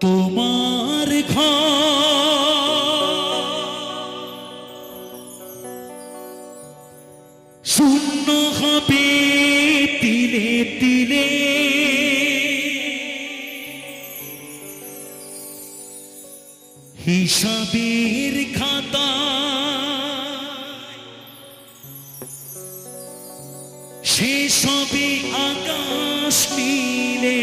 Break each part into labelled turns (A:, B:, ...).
A: তোমার ঘর শূন্য হবে তিলে তিলে, হিসাবের খাতা শেষ হবে আকাশ নীলে।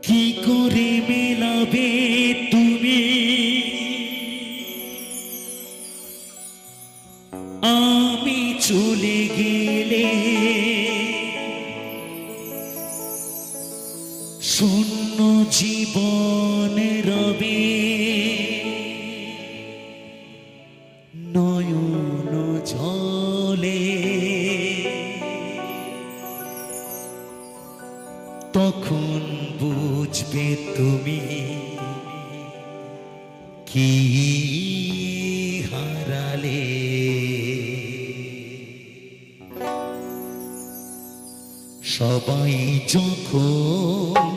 A: কি করে মেলাবে তুমি আমি চলে গেলে? শূন্য জীবন রবে নয়ন জলে, তখন বুঝবে তুমি কি হারালে। সবাই যখন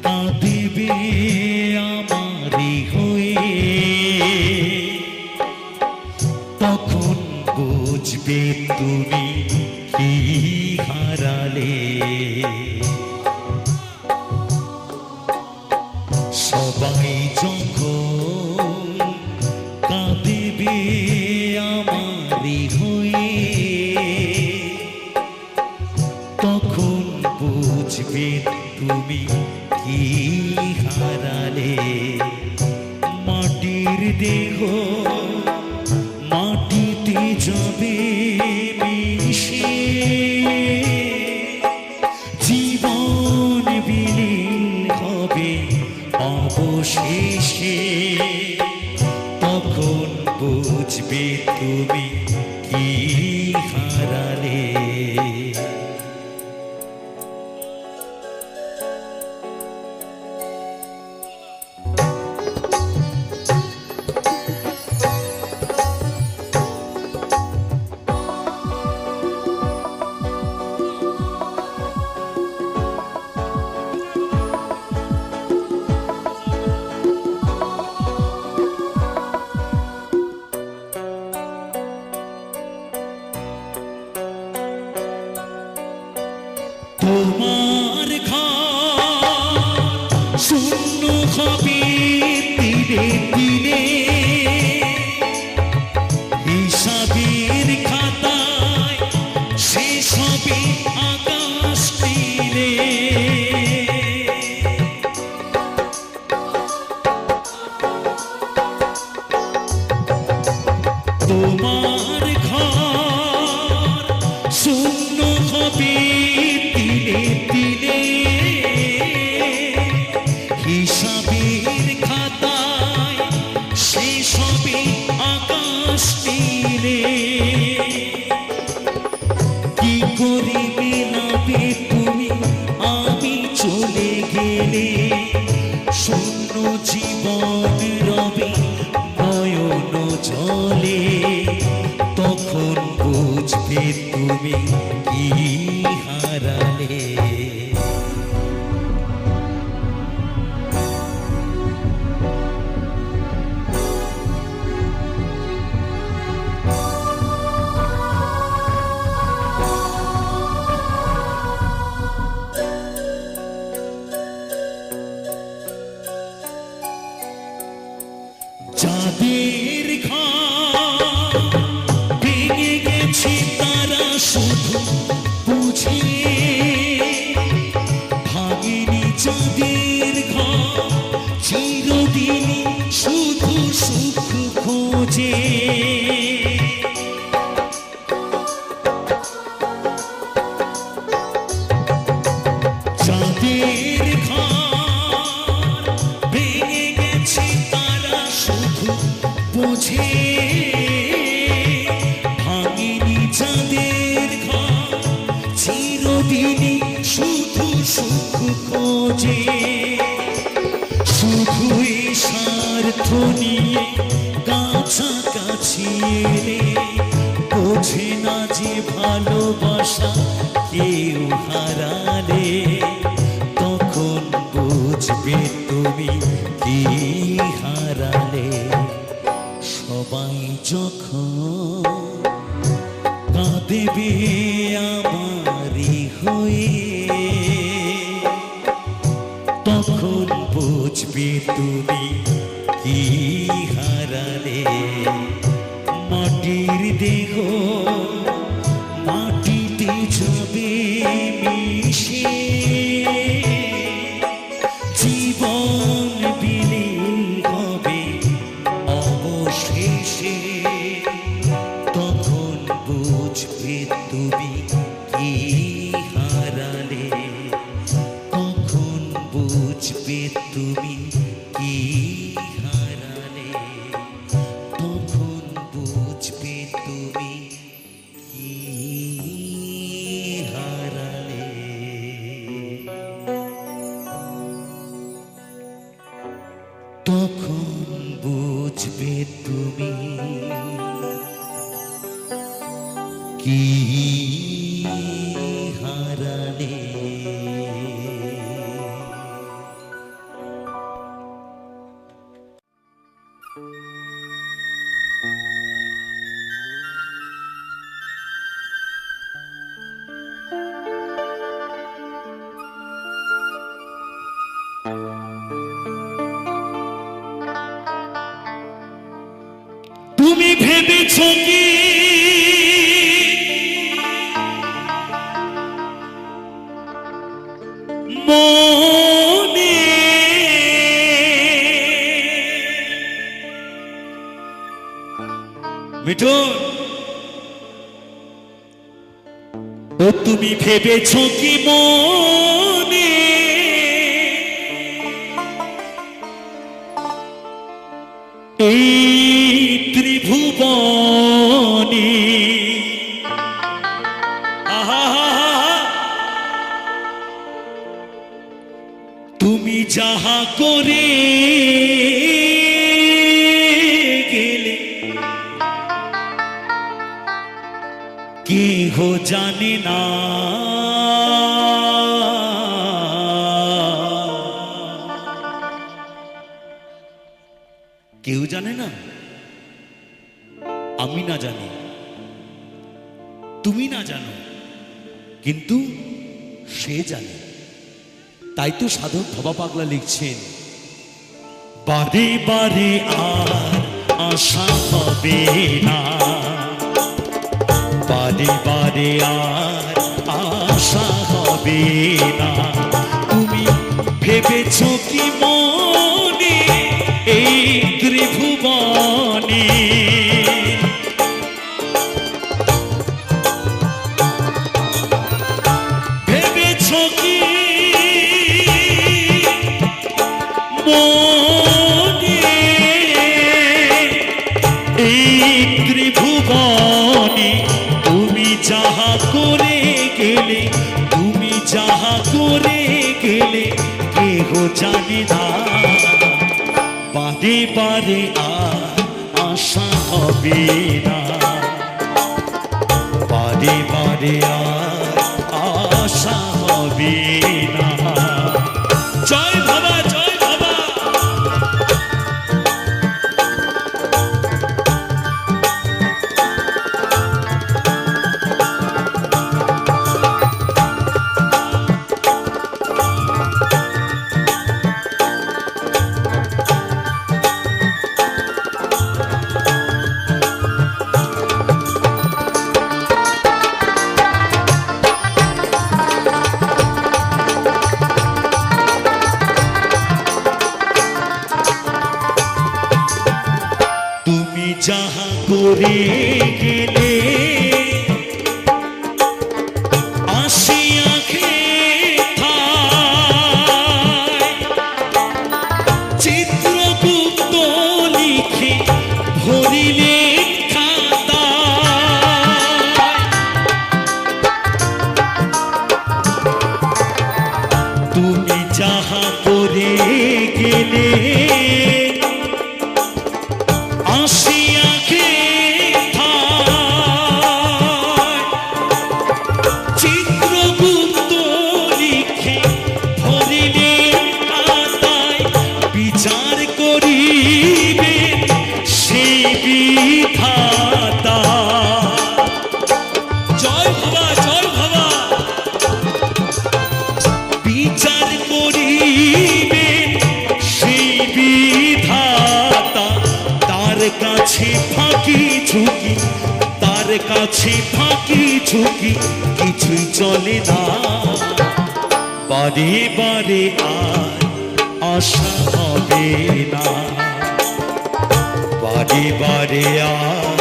A: কাঁদিবে আমারই হয়ে, তখন বুঝবে তুমি কি হারালে। সবাই যখন কাঁদিবে আমারই হয়ে, তখন বুঝবে তুমি কি হারালে। মাটির দেহ মাটিতে যাবে মিশে, জীবন বিলীন হবে অবশেষে, তখন বুঝবে তুমি কি হারালে। তোমার ঘর শূন্য হবে তিলে তিলে, হিসাবের খাতায় শেষ হবে আকাশ নীলে। তোমার ঘর শূন্য হবে তিলে তিলে, হিসাবের খাতায় শেষ হবে আকাশ নীলে। কি করে মেলাবে তুমি আমি চলে গেলে? শূন্য জীবন রবে নয়ন জলে, তখন বুঝবে তুমি কি হারালে। যাদের ঘর ভেঙে গেছে তারা শুধু বুঝে, ভাঙেনি যাদের ঘর চিরদিনই শুধু সুখ খোঁজে। যাদের ঘর ভেঙে গেছে তারা শুধু বোঝে, ভাঙেনি যাদের ঘর চিরদিনই শুধু সুখ খোঁজে। শুধুই স্বার্থ নিয়ে কাছাকাছি এলে বোঝে না যে ভালোবাসা কেউ হারা তুমি কি হারালে। সবাই যখন কাঁদেবে আমারই হয়ে, তখন বুঝবে তুমি কি হারালে। মাটির দেহ মাটিতে যাবে মিশে, জীবন বিলীন হবে অবশেষে। তখন বুঝবে তুমি কি হারালে। তখন বুঝবে তুমি কি হারালে। তখন বুঝবে তুমি কি হারালে। তখন বুঝবে তুমি কি হারালে। তুমি ভেবেছ কি মনে মিঠুন, ও তুমি ভেবেছ কি মনে এই ত্রিভুবনে তুমি যাহা করে গেলে কেহ জানে না। কেউ জানে না, আমি না জানি, তুমি না জানো, কিন্তু সে জানে। তাই তো সাধক ভবা পাগলা লিখছেন, বারে বারে আর আশা হবে না, বারে বারে আর আশা হবে না। তুমি ভেবেছ কি মনে এই ত্রিভুবনে ভেবেছ কি মনে এই ত্রিভুবনে তুমি যাহা করে গেলে, তুমি যাহা করে গেলে কেহ জানে না। বারে বারে আর আশা হবে না, বারে বারে আর আশা হবে না। জয় বাবা, জয় বাবা। যাহা করে গেলে আসিয়া চিত্রগুপ্ত লিখে ভরিলে খাতা। তুমি যাহা করে গেলে চিত্রগুপ্ত লিখে ভরিলে খাতায় তার কাছে ফাঁকি ঝুঁকি কিছুই চলে না। বারে বারে আর আশা হবে না, বারে বারে আর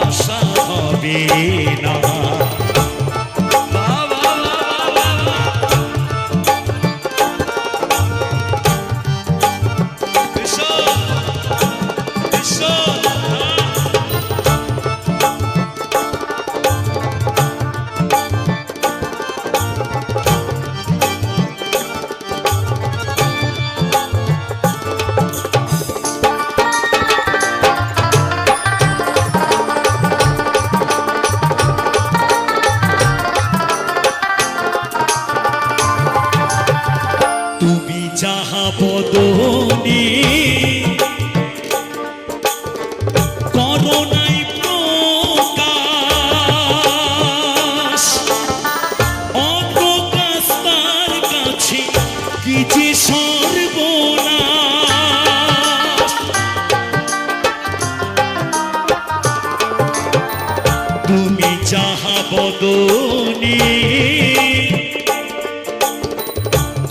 A: আশা হবে না। তুমি যাহা বদনে করো নাই প্রকাশ, অপ্রকাশ তার কাছে কি যে সর্বনাশ। তুমি যাহা বদনে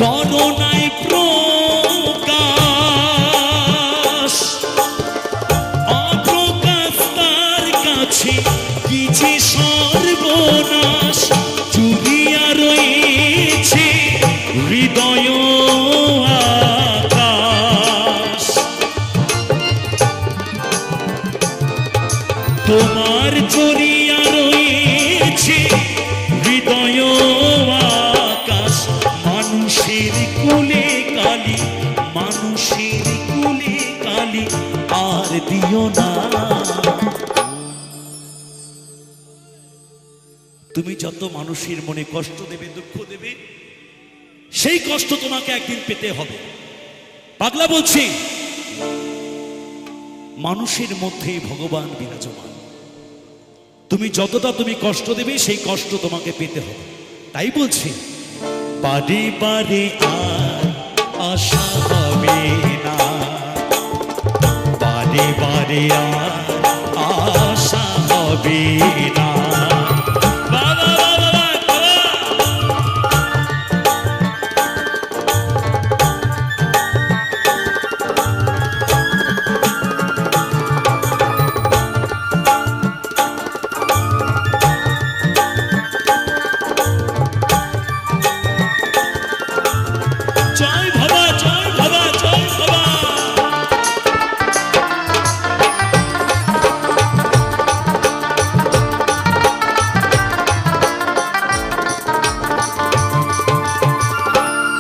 A: করো নাই প্রকাশ, অপ্রকাশ তার কাছে কি যে সর্বনাশ। চুরিয়া রয়েছে হৃদয় আকাশ, তোমার চুরিয়া রয়েছে হৃদয় আকাশ। মানুষের কুলে কালি, মানুষের কুলে কালি আর দিও না। তুমি যত মানুষের মনে কষ্ট দেবে, দুঃখ দেবে, সেই কষ্ট তোমাকে একদিন পেতে হবে। পাগলা বলছি, মানুষের মধ্যেই ভগবান বিরাজমান। তুমি যতটা তুমি কষ্ট দেবে, সেই কষ্ট তোমাকে পেতে হবে। তাই বলছি, বারে বারে আর আশা হবে না, বারে বারে আর আশা হবে না। জয় বাবা, জয় বাবা, জয় বাবা।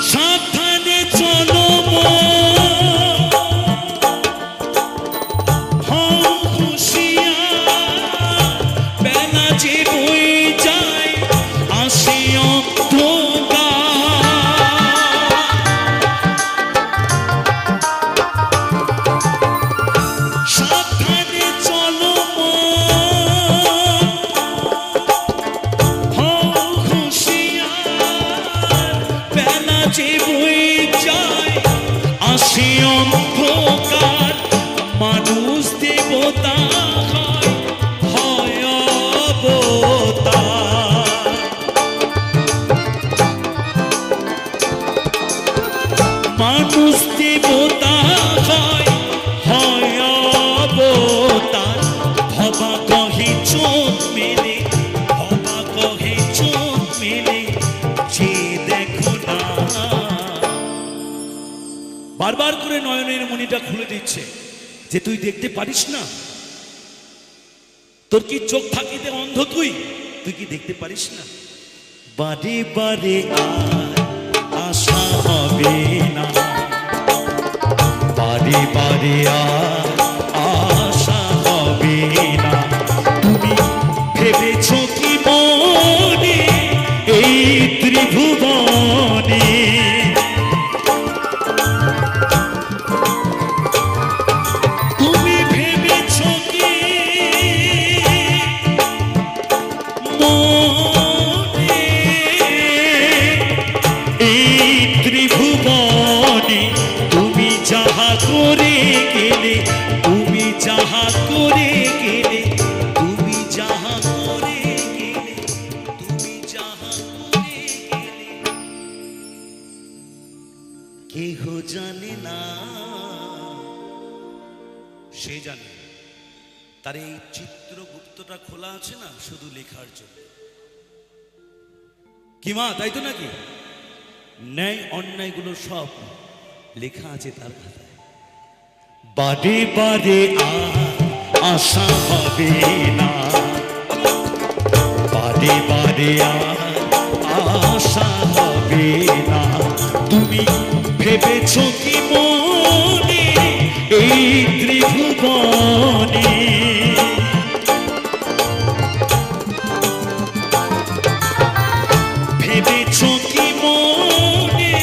A: সাবধানে চলো হও হুঁশিয়ার, বেলা যে বয়ে যায় আসে সাবধানে চলো হও হুঁশিয়ার, বেলা যে বয়ে যায় আসে অন্ধকার। মানুষ দেবতা হয় অবতার, মানুষ দেবতা হয় অবতার। ভবা কহে চোখ মেলে, ভবা কহে চোখ মেলে, যে দেখো না। বারবার করে নয়নের মণিটা খুলে দিচ্ছে যে তুই দেখতে পারিস না? তোর কি চোখ থাকিতে অন্ধ? তুই তুই কি দেখতে পারিস না? বারে বারে আর আশা হবে না, বারে বারে আর আশা হবে না। তুমি ভেবেছ কি মনে এই ত্রিভুবনে, তুমি ভেবেছ কি মনে এই ত্রিভুবনে তুমি যাহা করে গেলে কেহ জানে না, সে জানে। তার এই চিত্রগুপ্তটা খোলা আছে না শুধু লেখার জন্য। কি মা, তাই তো নাকি? ন্যায় অন্যায়গুলো সব লেখা আছে তার খাতায়। বারে বারে আশা হবে না, বারে বারে আশা হবে না। তুমি ভেবেছ কি মনে এই ত্রিভুবনে, ভেবেছ কি মনে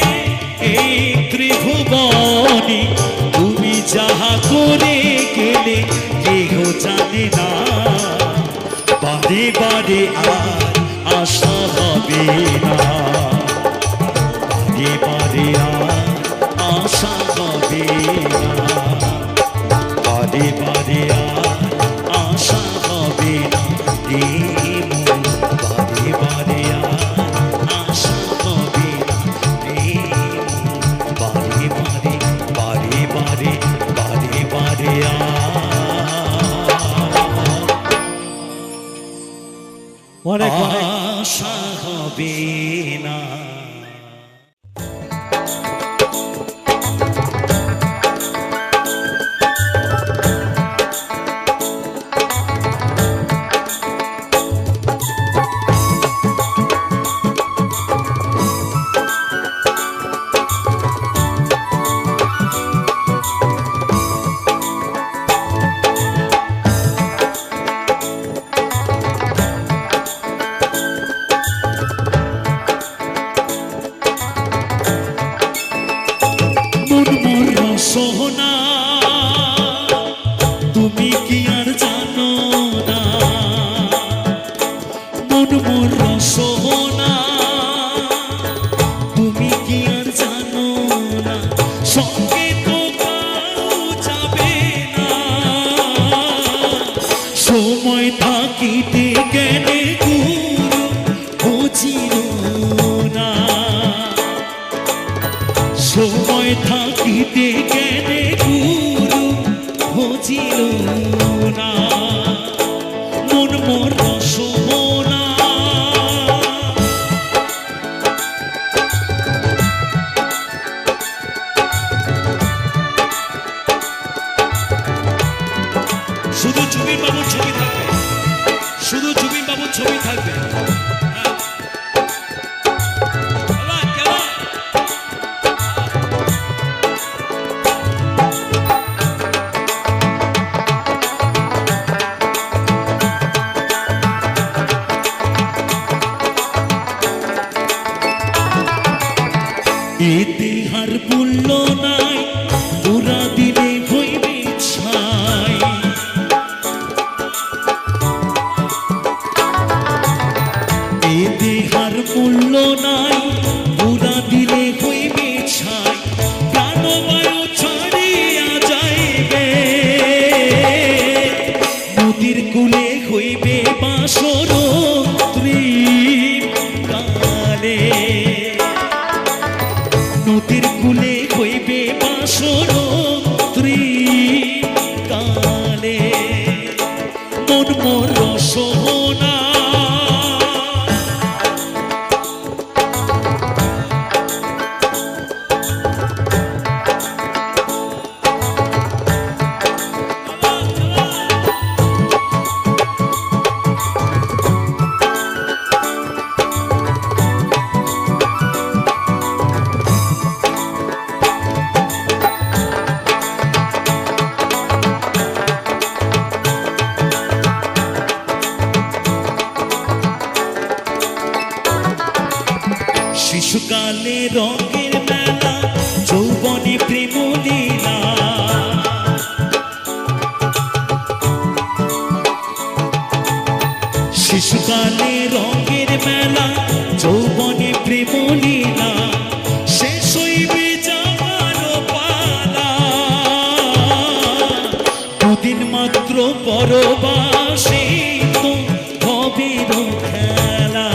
A: এই ত্রিভুবনে, তুমি যাহা করে গেলে কেহ জানে না। বারে বারে আর আশা হবে না, বারে বারে আর আশা হবে না, বারে বারে আর আশা হবে না। বারে বারে আর আশা হবে না, বারে বারে বারে বারে বারে বারে আশা হবে না। সোহনা তুমি কি আর জানো না, মন মোর সোহনা তুমি কি আর জানো না। সঙ্গে তো কাউ যাবে না, সময় থাকিতে গেলে গুরু বুঝিল না, সময় থাকিতে গেলে গুরু বুঝিল না। মন মোর সোহনা শুধু জুবিন বাবুর ছবি থাকবে, শুধু জুবিন বাবুর ছবি থাকবে। এতে হার মূল্য নাই, পুরা দিলে হইবে ছাই। এতে হার মূল্য নাই, পুরা দিলে হইবে ছাই। প্রাণবায়ু ছাড়িয়া যাইবে, নদীর কূলে হইবে বাসর কালে, নদীর কূলে হইবে বাসর কালে। মন মোর সোহনা শিশুকালে রঙের মেলা, যৌবনে প্রেম লীলা। শিশুকালে রঙের মেলা, যৌবনে প্রেম লীলা। শেষ হইবে যাবার পালা, দুদিন মাত্র পরবাসে তো হবে খেলা।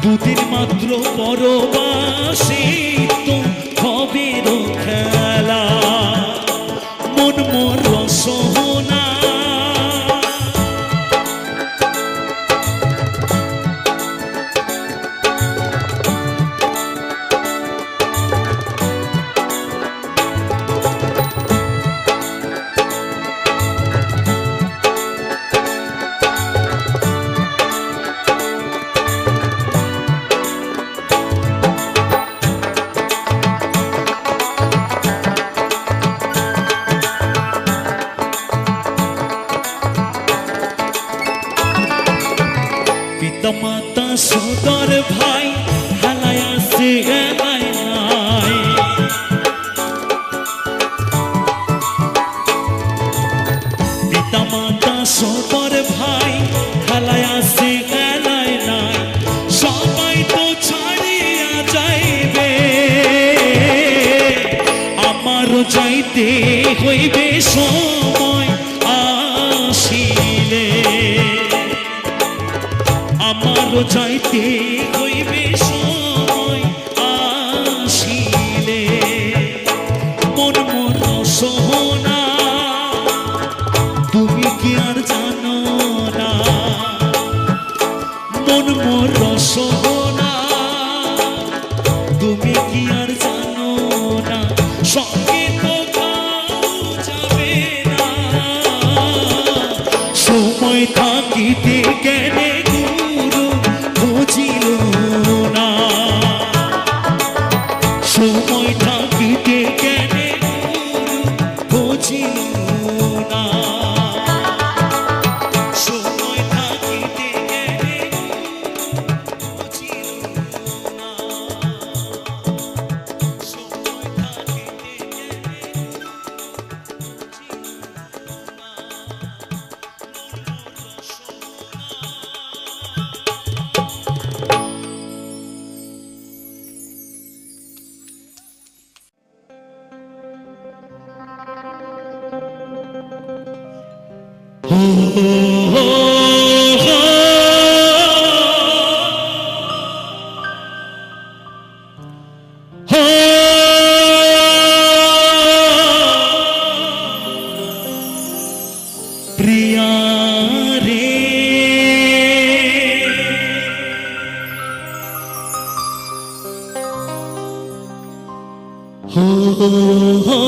A: দুদিন মাত্র পরবাসে তো হবের খেলা, মন মোর রসনা মাতা সদর ভাই হালায় আছে এলাই নাই, পিতা মাতা সদর ভাই হালায় আছে এলাই নাই, সবাই তো ছাড়িয়া যাইবে, আমারও যাইতে হইবে সময় আসিলে, আমারও যাইতে হইবে সময় আসিলে, মন মন সোহনা তুমি কি আর জানো না, মন মন সোহনা তুমি কি আর জানো না, সঙ্গে তো কাউ যাবে না, সময় থাকিতে কেনে বুঝিল না, সময় থাকিতে কেনে বুঝিল না, সময় থাকিতে কেনে বুঝিল না, সময় থাকিতে কেনে প্রিয়া রে, হো হো হো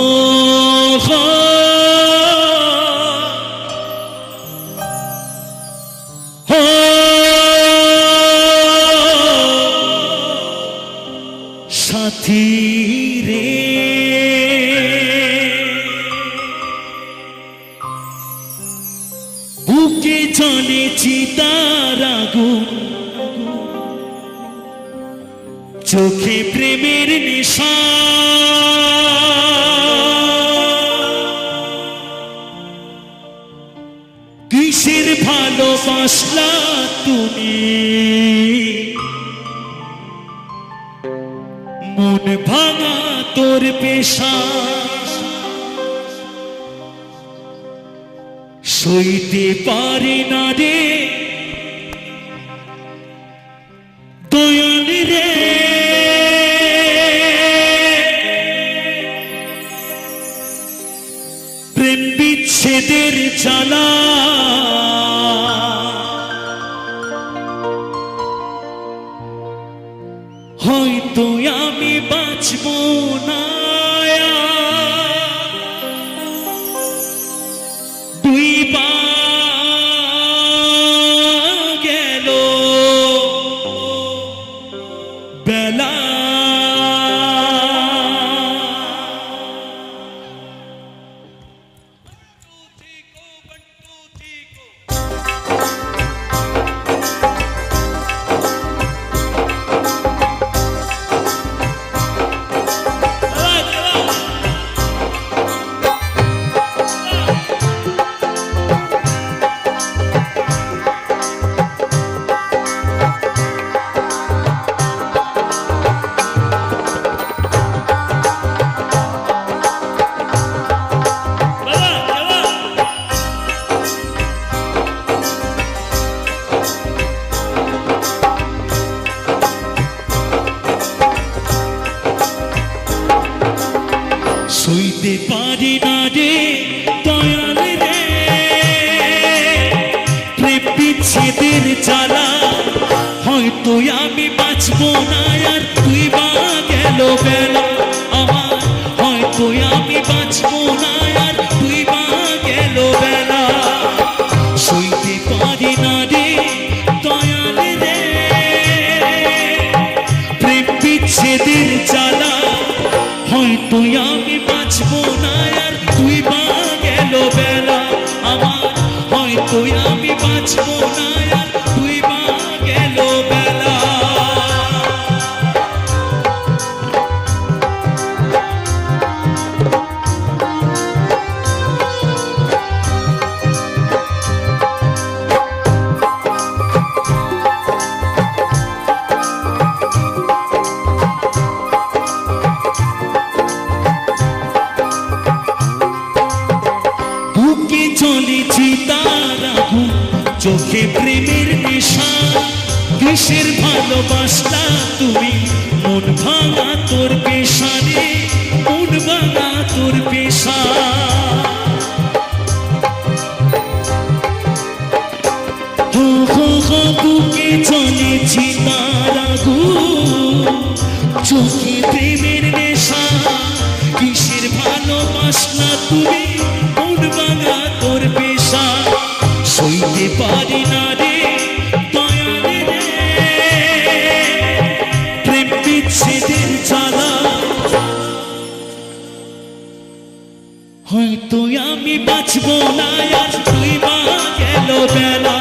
A: সাথী রে, বুকে জ্বলে চিতার আগুন, চোখে প্রেমের নেশা, কিসের ভালোবাসলা তুমি, মন ভাঙা তোর পেশা, সইতে পারে না রে দয়াল রে, প্রেম বিচ্ছেদের জ্বালা, হয়তো আমি বাঁচব না, গেল বেলা, সইতে পারি না রে দয়াল রে প্রেম বিচ্ছেদের জ্বালা, হয়তো আমি বাঁচবো না আর তুই বা গেল বেলা আমার, হয়তো আমি বাঁচবো না আর তুই বা গেল বেলা। সইতে পারি না রে দয়াল রে প্রেম বিচ্ছেদের জ্বালা, হয়তো আমি বাঁচবো না আর তুই বা গেল বেলা আমার, হয়তো আমি বাঁচবো না আর তুই বা গেল বেলা। বুকে চলেছি তার আগুন, চোখে প্রেমের নেশা, কিসের ভালোবাসলা তুমি, মন ভাঙা তোর পেশা রে, মন ভাঙা তোর পেশা। হো হো হো বুকে চলেছি তার আগুন, চোখে প্রেমের নেশা, কিসের ভালোবাসলা তুমি, মন ভাঙা তোর পেশা। সইতে পারি না রে দয়াল রে প্রেম বিচ্ছেদের জ্বালা, হয়তো আমি বাঁচবো না আর তুই বা গেল বেলা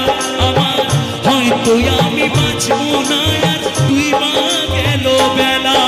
A: আমার, হয়তো আমি বাঁচবো না আর তুই বা গেল বেলা।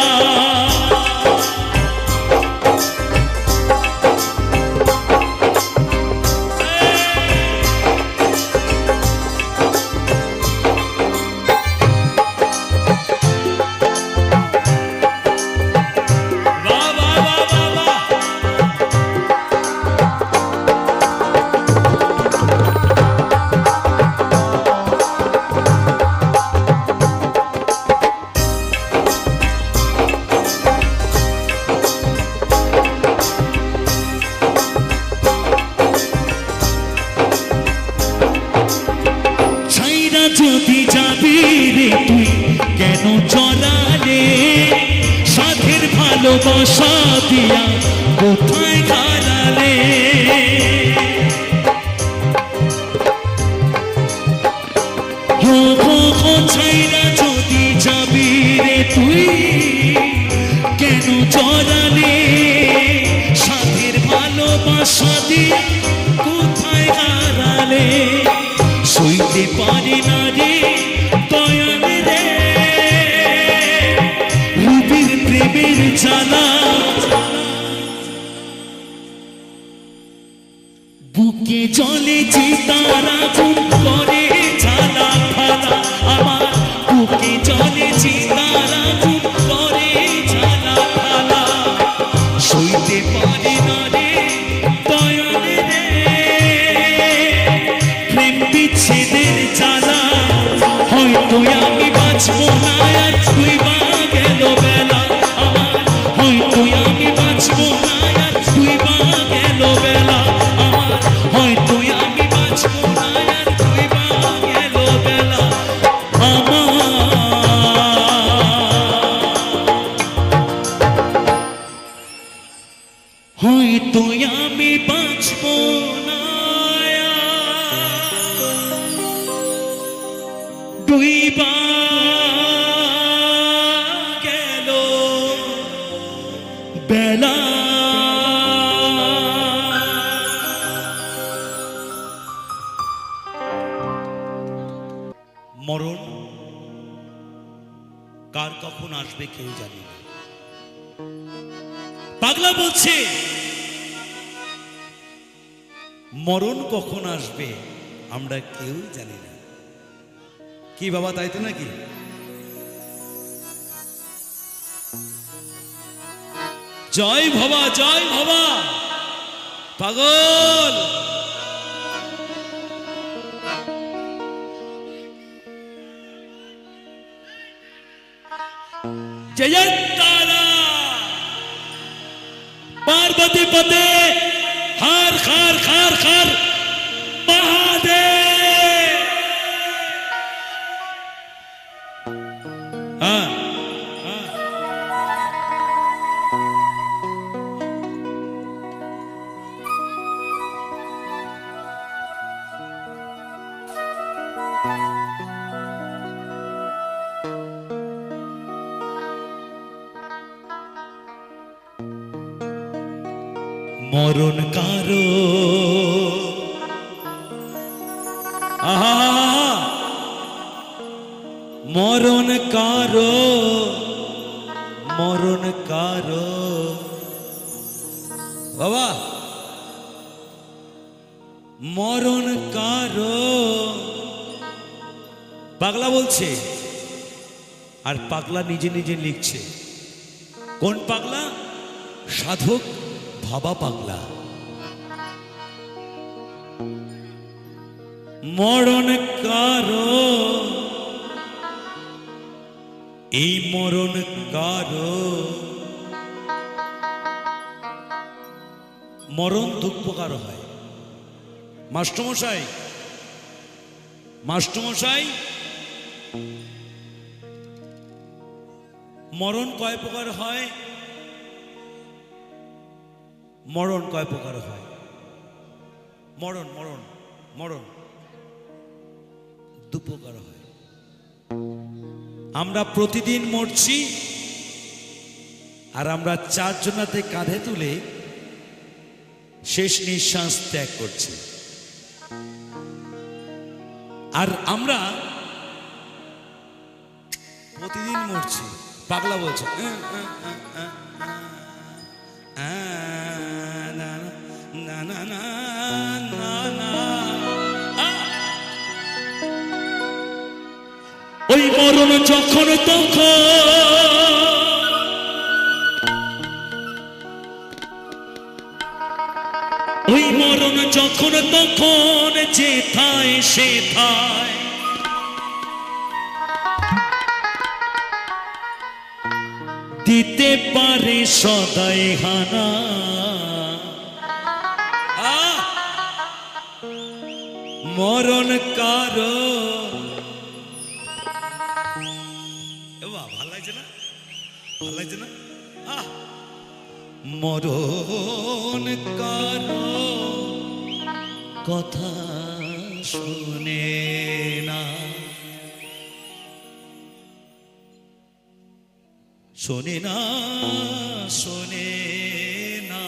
A: যদি যাবি রে তুই কেন চলালে, সাধের ভালোবাসা দিয়া কোথায় হারালে। হো হো হো ছাইরা যদি যাবি রে তুই কেন চলালে, সাধের ভালোবাসা দিয়া কোথায় হারালে। সইতে পারি না রে দয়াল রে রূপের প্রেমের জ্বালা, বুকে জলে চিতার আগুন করে জ্বালা ফালা আমার, বুকে জলে চিতার আগুন করে জ্বালা ফালা। সইতে পারি না রে দয়াল রে প্রেম বিচ্ছেদের জ্বালা, হয়তো আমি বাঁচবো না আর তুই বা গেল বেলা আমার, হয়তো আমি বাঁচবো না আর তুই বা গেল বেলা আমার, হয়তো আমি বাঁচবো না আর তুই বা গেল বেলা আমার, হয়তো আমি বাঁচবো না তুই বা গেল বেলা। মরণ কার কখন আসবে কেউ জানি না। পাগলা বলছে মরণ কখন আসবে আমরা কেউ জানি না। কি বাবা, তাই তো নাকি? জয় ভবা, জয় ভবা। পাগল জয় তারা, পার পার্বতী পদে হার খার খার খার মহাদেব। হ্যাঁ মরণ কারো মরণ কারো মরণ কারো বাবা মরণ কারো পাগলা বলছে আর পাগলা নিজে নিজে লিখছে। কোন পাগলা? সাধক ভাবা পাগলা। মরণ কারো এই মরণ কারো মরণ দুঃখ কারো হয়। মাস্টারমশাই মাস্টারমশাই মরণ কয় প্রকার হয়? মরণ কয় প্রকার হয়? মরণ মরণ মরণ দু প্রকার হয়। আমরা প্রতিদিন মরছি আর আমরা চারজনাতে কাঁধে তুলে শেষ নিঃশ্বাস ত্যাগ করছি। আর আমরা প্রতিদিন মরছি। পাগলা বলছে ওই মরণ যখন তখন ওই মরণ যখন তখন যেথায় সেথায় দিতে পারে সদাই হানা। মরণ কারো ভাল লাগছে না? ভাল লাগছে না? মরণ কারো কথা শুনে না শোনে না শোনে না।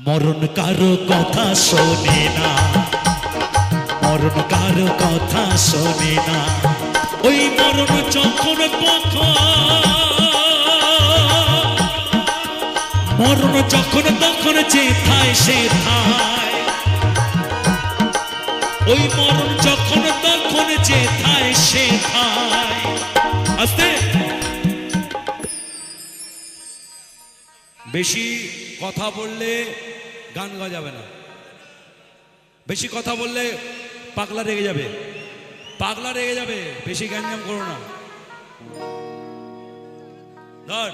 A: মরণ কারো কথা শোনে না মরণ কারো কথা শোনে না। ওই মরণ যখন মরণ যখন তখন যেথায় সেথায় ওই মরণ যখন তখন যেথায় সেথায়। আস্তে বেশি কথা বললে গান গাওয়া যাবে না। বেশি কথা বললে পাগলা রেগে যাবে। পাগলা রেগে যাবে। বেশি গ্যাঞ্জাম করো না। ধর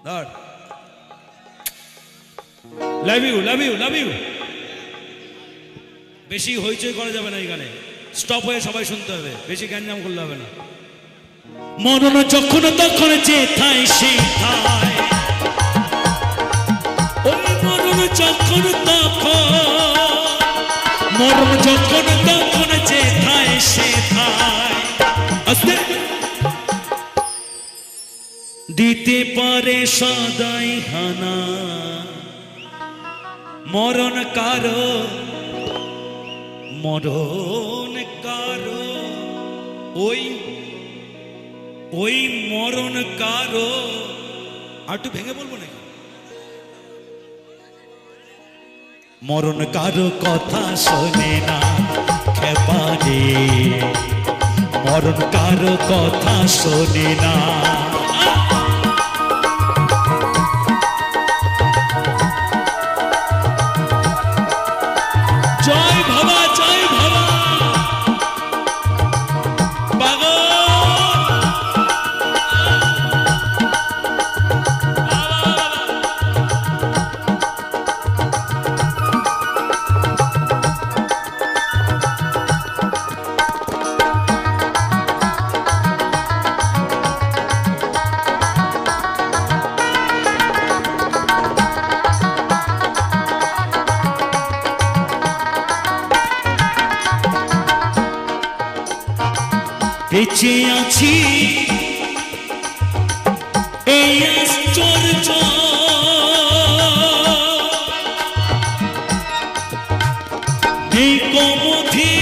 A: ধর love you love you love you. বেশি হইচই করা যাবে না। এই গানে স্টপ হয়ে সবাই শুনতে হবে। বেশি গ্যাঞ্জাম করলে হবে না। মরণ যখন তখন যেথায় সেথায় ওই মরণ যখন তখন মরণ যখন তখন যেথায় সেথায় আস্তে দিতে পারে সদাই হানা। মরণ কারো মরণ কারো ওই ওই মরণ কারো। আর একটু ভেঙে বলবো নাকি? মরণ কারো কথা শোনে না খেপারে মরণ কারো কথা শোনে না। জয় ভাবা জয় ভাবা পাগল বেঁচে আছি এই আশ্চর্য এই কমধি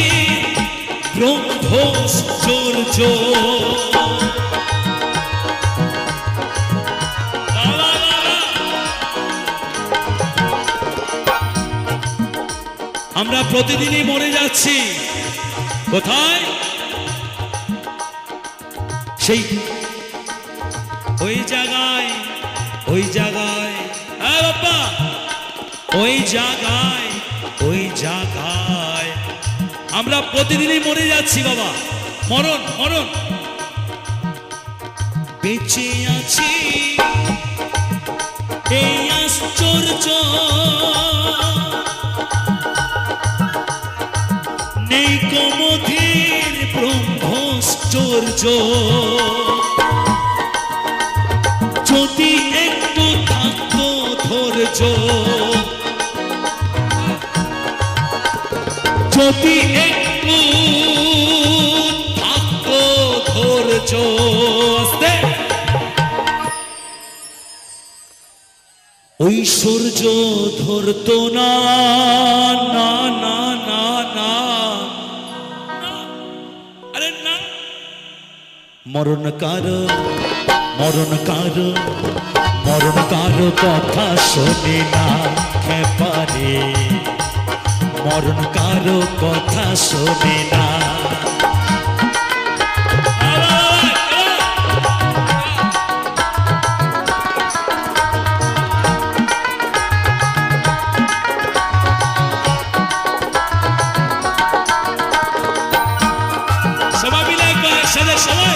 A: ব্রহ্মশ্চর্য আমরা প্রতিদিনই মরে যাচ্ছি কোথায় সেই ওই জায়গায় বাবা ওই জায়গায় আমরা প্রতিদিনই মরে যাচ্ছি বাবা মরণ মরণ বেঁচে আছি এই আশ্চর্য নেই কমধীর ব্রহ্মশ্চর্য যদি একটু থাকতো ধৈর্য যদি একটু থাকতো ধৈর্য আস্তে ঐশ্বর্য ধরতো না না না না না আরে না মরণ কারো কথা শোনে না খেপারে মরণ কারো কথা শোনে না সবাই মিলে একসাথে সবাই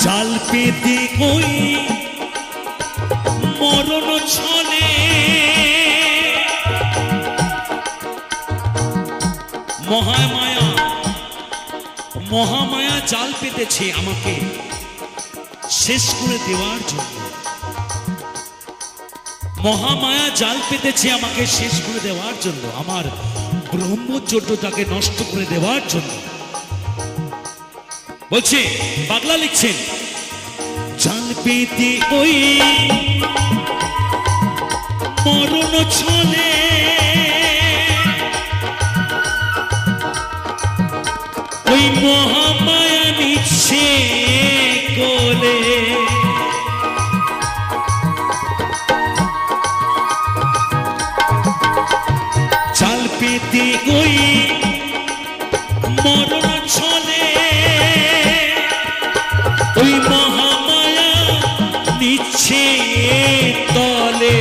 A: জাল পেতে ওই মরণ ছলে মহামায়া জাল পেতেছে আমাকে শেষ করে দেওয়ার জন্য মহামায়া জাল পেতেছে আমাকে শেষ করে দেওয়ার জন্য আমার ব্রহ্মচর্যটাকে নষ্ট করে দেওয়ার জন্য বলছে পাগলা লিখছেন জাল পেতে ওই মরণ ছলে ওই মহামায়া নিচ্ছে কোলে জাল পেতে ওই মরণ ছলে ওই মহামায়া নিচ্ছে তলে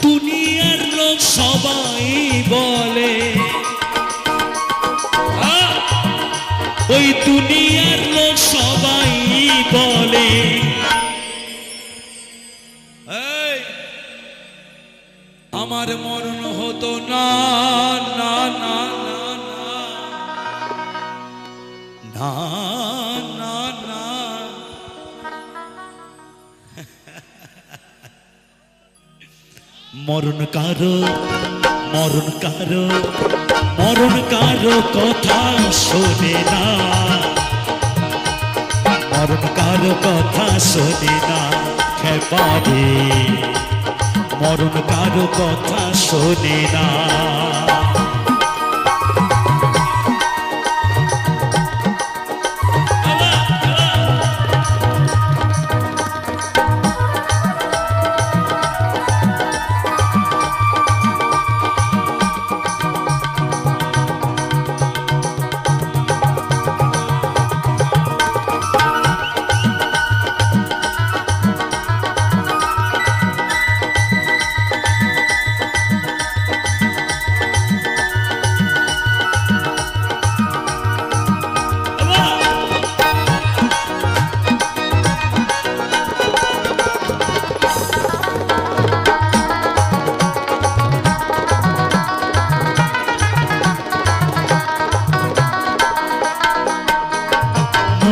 A: দুনিয়ার লোক সবাই বলে ওই দুনিয়ার লোক সবাই বলে আমার মরণ হতো না না না না না না না মরণ কারো কথা শোনে না মরণ কারো কথা শোনে না খেপারে মরণ কারো কথা শোনে না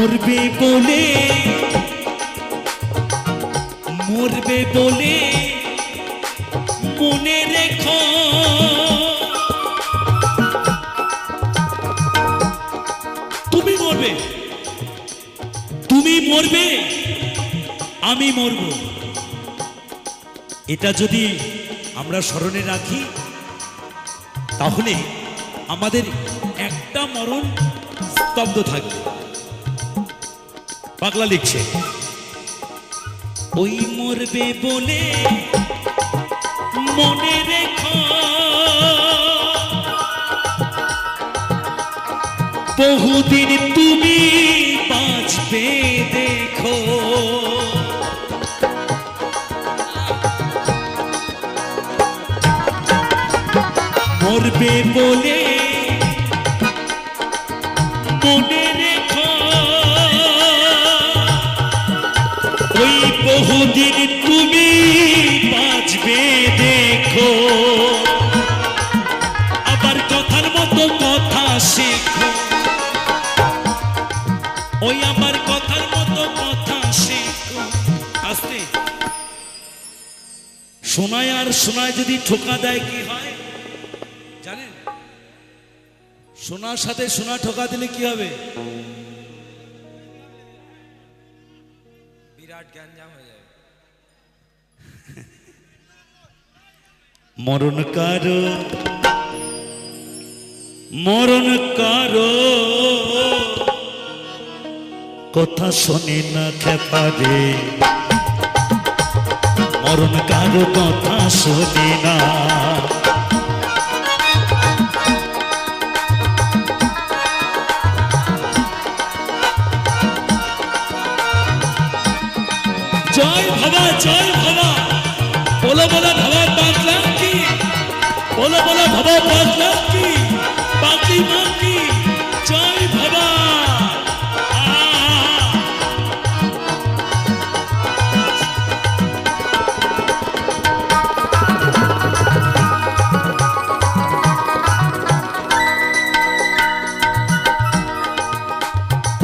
A: মরবে বলে, মরবে বলে মনে রেখো, তুমি মরবে, তুমি মরবে, আমি মরব। এটা যদি আমরা স্মরণে রাখি তাহলে আমাদের একটা মরণ স্তব্ধ থাকবে। পাগলা লিখছে, ওই মরবে বলে মনে রেখো, বহুদিন তুমি বাঁচবে দেখো। মরবে বলে মনে রেখো, ওই বহুদিন তুমি বাঁচবে দেখো। আবার কথার মতো কথা শেখো, ওই আমার কথার মতো কথা শেখো। আস্তে শোনায়, আর শোনায় যদি ঠোকা দেয় কি হয় জানেন? সোনার সাথে সোনা ঠোকা দিলে কি হবে? বিরাট গ্যাঞ্জাম হয়ে যাবে। মরণ কারো, মরণ কারো কথা শোনে না খেপারে, মরণ কারো কথা শোনে না। জয় ভাবা, জয় ভাবা, বলো বলো ভাবা পাঁচলাম কি, বলো বলো ভাবা পাঁচলাম কি, পাঁচি মান কি, জয় ভাবা।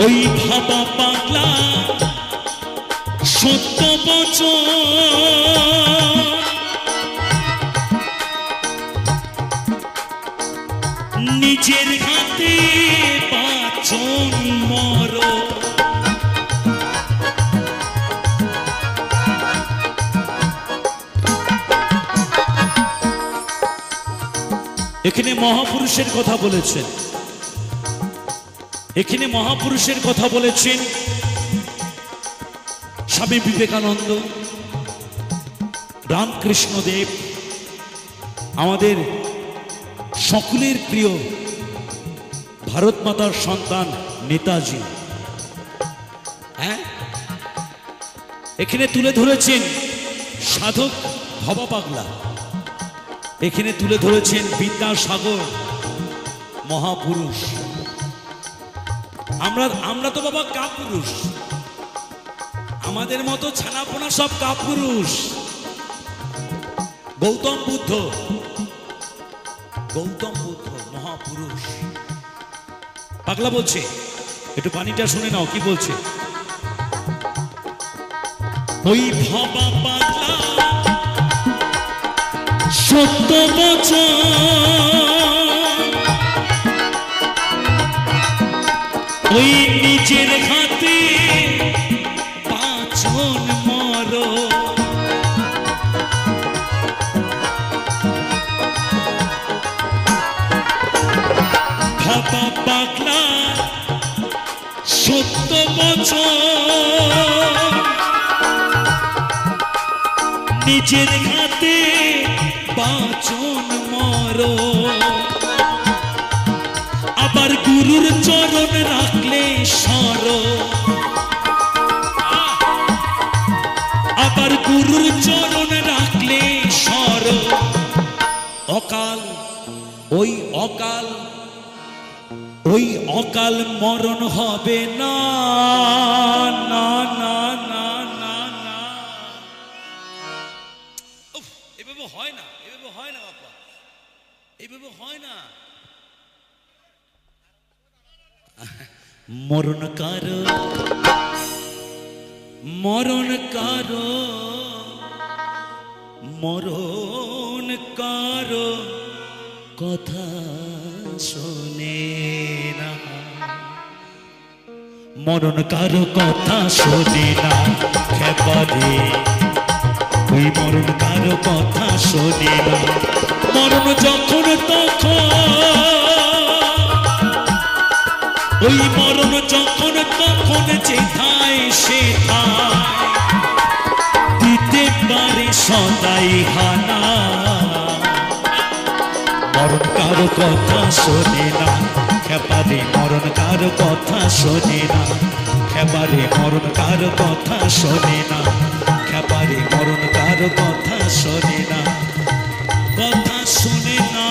A: ওই ভাবা পাগলা সত্য বচন, নিজের হাতে বাঁচন মর। এখানে মহাপুরুষের কথা বলেছেন, এখানে মহাপুরুষের কথা বলেছেন স্বামী বিবেকানন্দ, রামকৃষ্ণ দেব, আমাদের সকলের প্রিয় ভারত মাতার সন্তান নেতাজি। হ্যাঁ, এখানে তুলে ধরেছেন সাধক ভবা পাগলা, এখানে তুলে ধরেছেন বিদ্যাসাগর মহাপুরুষ। আমরা তো বাবা কাপুরুষ, আমাদের মতো ছানাপোনা সব কাপুরুষ। গৌতম বুদ্ধ, গৌতম বুদ্ধ মহাপুরুষ। পাগলা বলছে, একটু পানিটা শুনে নাও কি বলছে। ওই ভবা পাগলা সত্য বচন, ওই নিজের হাতে বাঁচন মর। ভাবা পাগলা সত্য বচন, নিজের হাতে বাঁচন মর। আবার গুরুর চরণ রাখলে সর, আবার গুরুর চরণ রাখলে সর। অকাল, ওই অকাল, ওই অকাল মরণ হবে না, না না না না না। এভাবে হয় না, এভাবে হয় না বাবা, এভাবে হয় না। মরণ কারো, মরণ কারো, মরণ কারো কথা শোনে না, মরণ কারো কথা শোনে না খেপারে, ওই মরণ কারো কথা শোনে না। মরণ যখন তখন, ওই মরণ যখন তখন যেথায় সেথায় দিতে পারে সদাই হানা। মরণ কারো কথা শোনে না খেপারে, মরণ কারো কথা শোনে না খেপারে, মরণ কারো কথা শোনে না খেপারে, মরণ কারো কথা শোনে না, কথা শোনে না,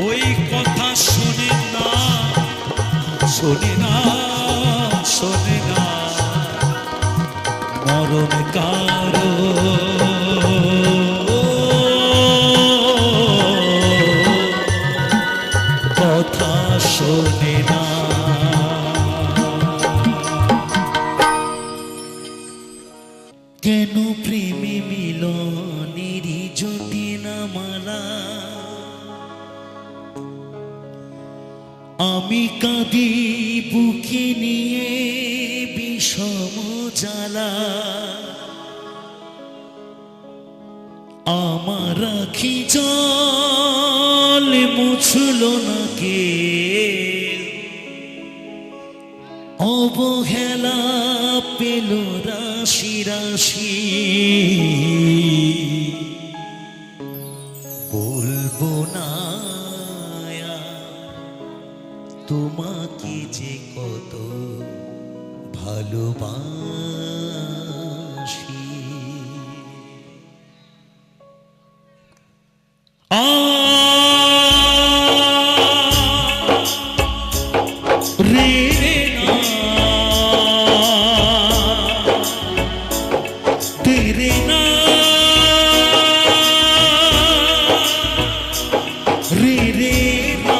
A: ওই কথা শোনে না, শোনে না, শোনে না, মরণ কারো কথা শোনে না। কেন প্রেমে মিলনেরই জুটি না মালা, আমি কাঁদি বুকে নিয়ে বিষম জ্বালা, আমার আখি জল মুছল না কে, অবহেলা পেল রাশি রাশি, বলবো না তোমাকে যে কত ভালোবাসি। রে না তেরে না, রে রে না,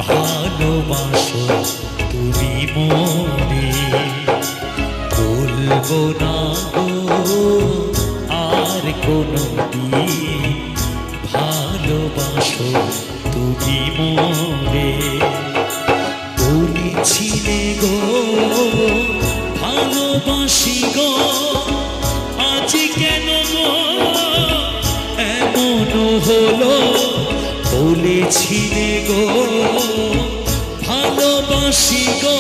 A: ভালোবাসো তুমি মনে, বলবো না গো আর কোনো দিন, ভালোবাসো তুমি মনে, বলেছিলে গো ভালোবাসি গো, আজ কেন গো এমন হলো, বলেছিলে গো ভালোবাসি গো,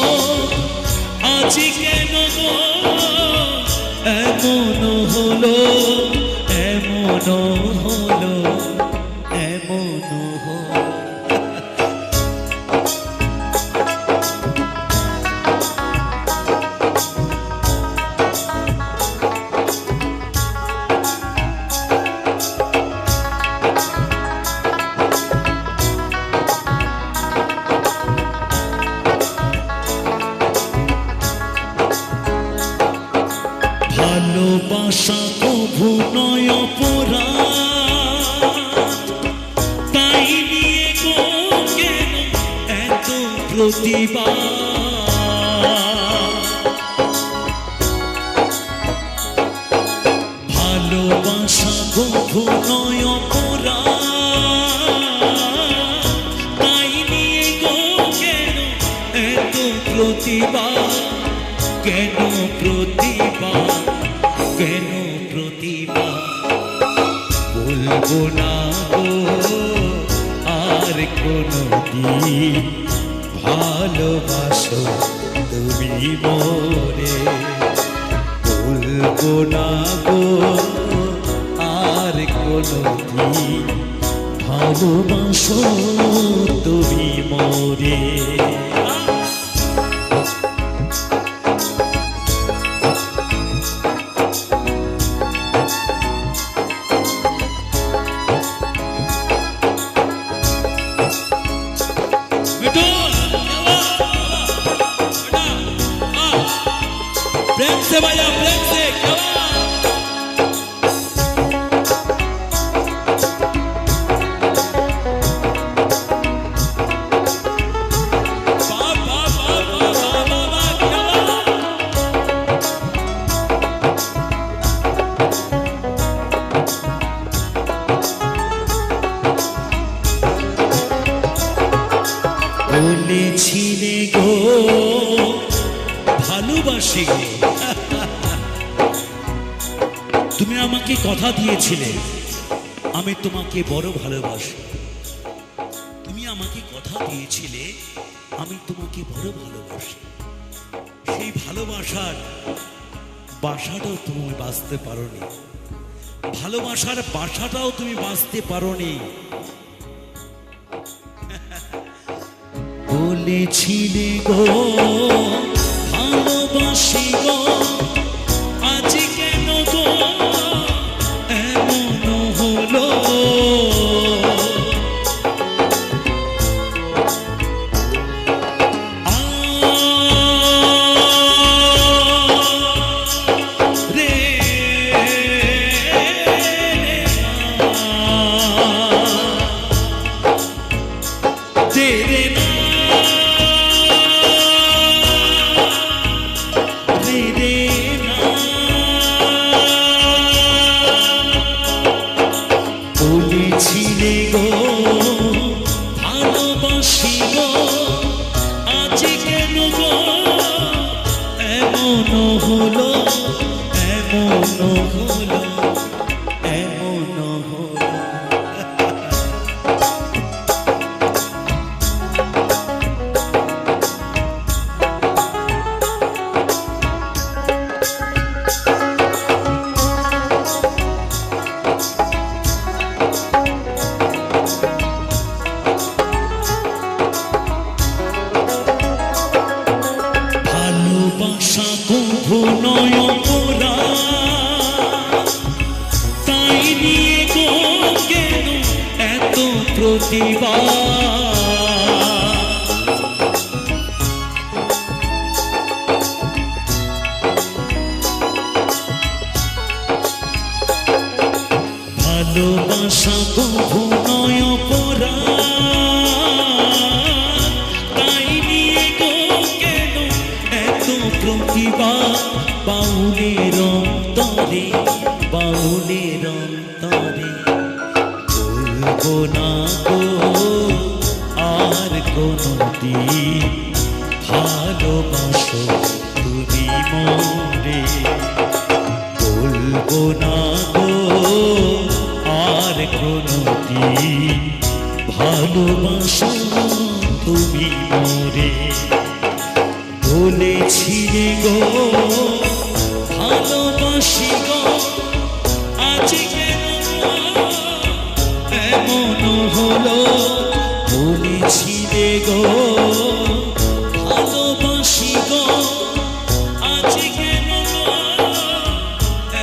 A: আজ কেন গো এমন হলো, এমন হলো, এমন হলো। ভালোবাসা কভু নয় অপরাধ, তাই নিয়ে গো কেন এত প্রতিবাদ। ভালোবাসা কভু নয় অপরাধ, তাই নিয়ে গো কেন এত প্রতিবাদ, কেন প্রতিবাদ, কেন প্রতিবাদ, বলবো না গো আর কোনো দিন, ভালোবাসো তুমি মোরে, বলবো না গো আর কোনো দিন, ভালোবাসো তুমি মোরে।
B: प्रेम से भैया प्रेम से
A: বলেছিলে গো ভালোবাসি গো, তুমি আমাকে কথা দিয়েছিলে আমি তোমাকে বড় ভালোবাসি। তুমি আমাকে কথা দিয়েছিলে আমি তোমাকে বড় ভালোবাসি। সেই ভালোবাসার বাসাটাও তুমি বাঁচতে পারোনি, ভালোবাসার বাসাটাও তুমি বাঁচতে পারোনি। বলেছিলে গো ভালোবাসি গো, আজ কেন গো এমন হলো। রে তেরে না বলেছিলে গো ভালোবাসি গো, আজ কেন গো এমন হলো, এমন হলো, এমন হলো। ভালোবাসা কভু নয় অপরাধ, তাই নিয়ে গো কেন এত প্রতিবাদ। ভালোবাসা কভু নয় অপরাধ, তাই নিয়ে গো কেন এত প্রতিবাদ। বাউলের অন্তরে, বাউলের অন্তরে বলবো না গো আর কোনদিন ভালোবাসো তুমি মোরে। বলবো না গো আর কোনদিন ভালোবাসো তুমি মোরে। বলেছিলে গো ভালোবাসি গো, আজ কেন এমন হলো। বলেছিলে গো ভালোবাসি গো, আজ কেন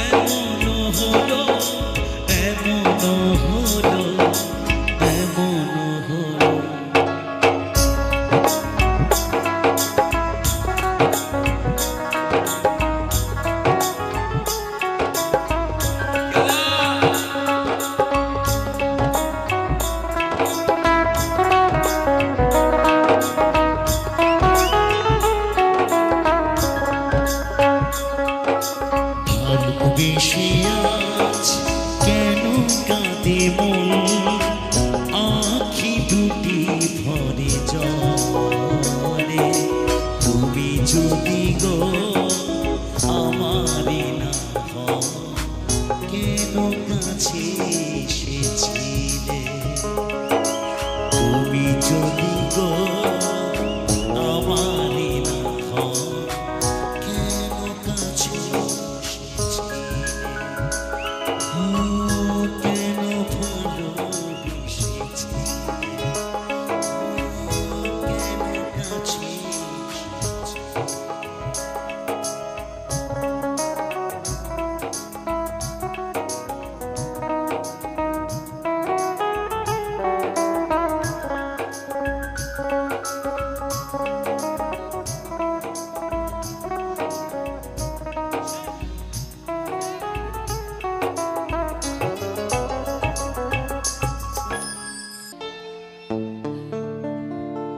A: এমন হলো, এমন হলো, এমন হলো। ভালোবেসে আজ কেন কাঁদে মন, আঁখি দুটি ভরে জলে। তুমি যদি গো আমারে না হও, কেন কাছে এসেছিলে। তুমি যদি গো আমারে না হও, কেন কাছে কেন ভালোবেসেছিলে।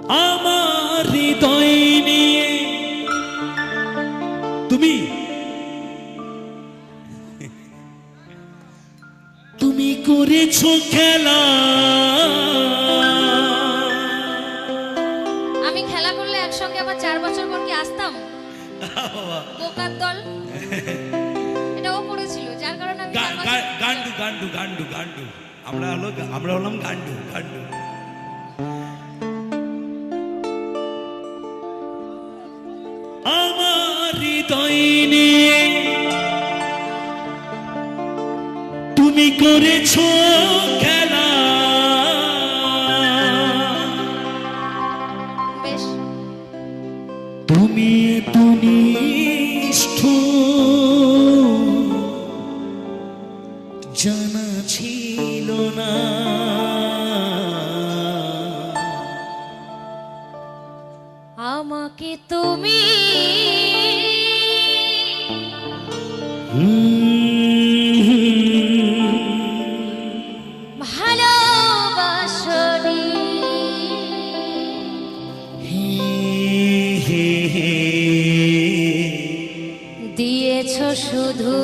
A: আমার হৃদয় নিয়ে তুমি তুমি করেছো খেলা।
C: আমি খেলা করলে একসঙ্গে আবার 4 বছর পর কি আসতাম? বোকার দল। এটা ও করেছিল, যার কারণে আমি 4 বছর
A: গান্ডু গান্ডু গান্ডু গান্ডু আমরা হলাম গান্ডু গান্ডু। আমার হৃদয় নিয়ে তুমি করেছো খেলা।
C: বেশ
A: তুমি এতো নিষ্ঠুর জানা ছিল না।
C: আমাকে তুমি ভালোবাসনি, দিয়েছো শুধু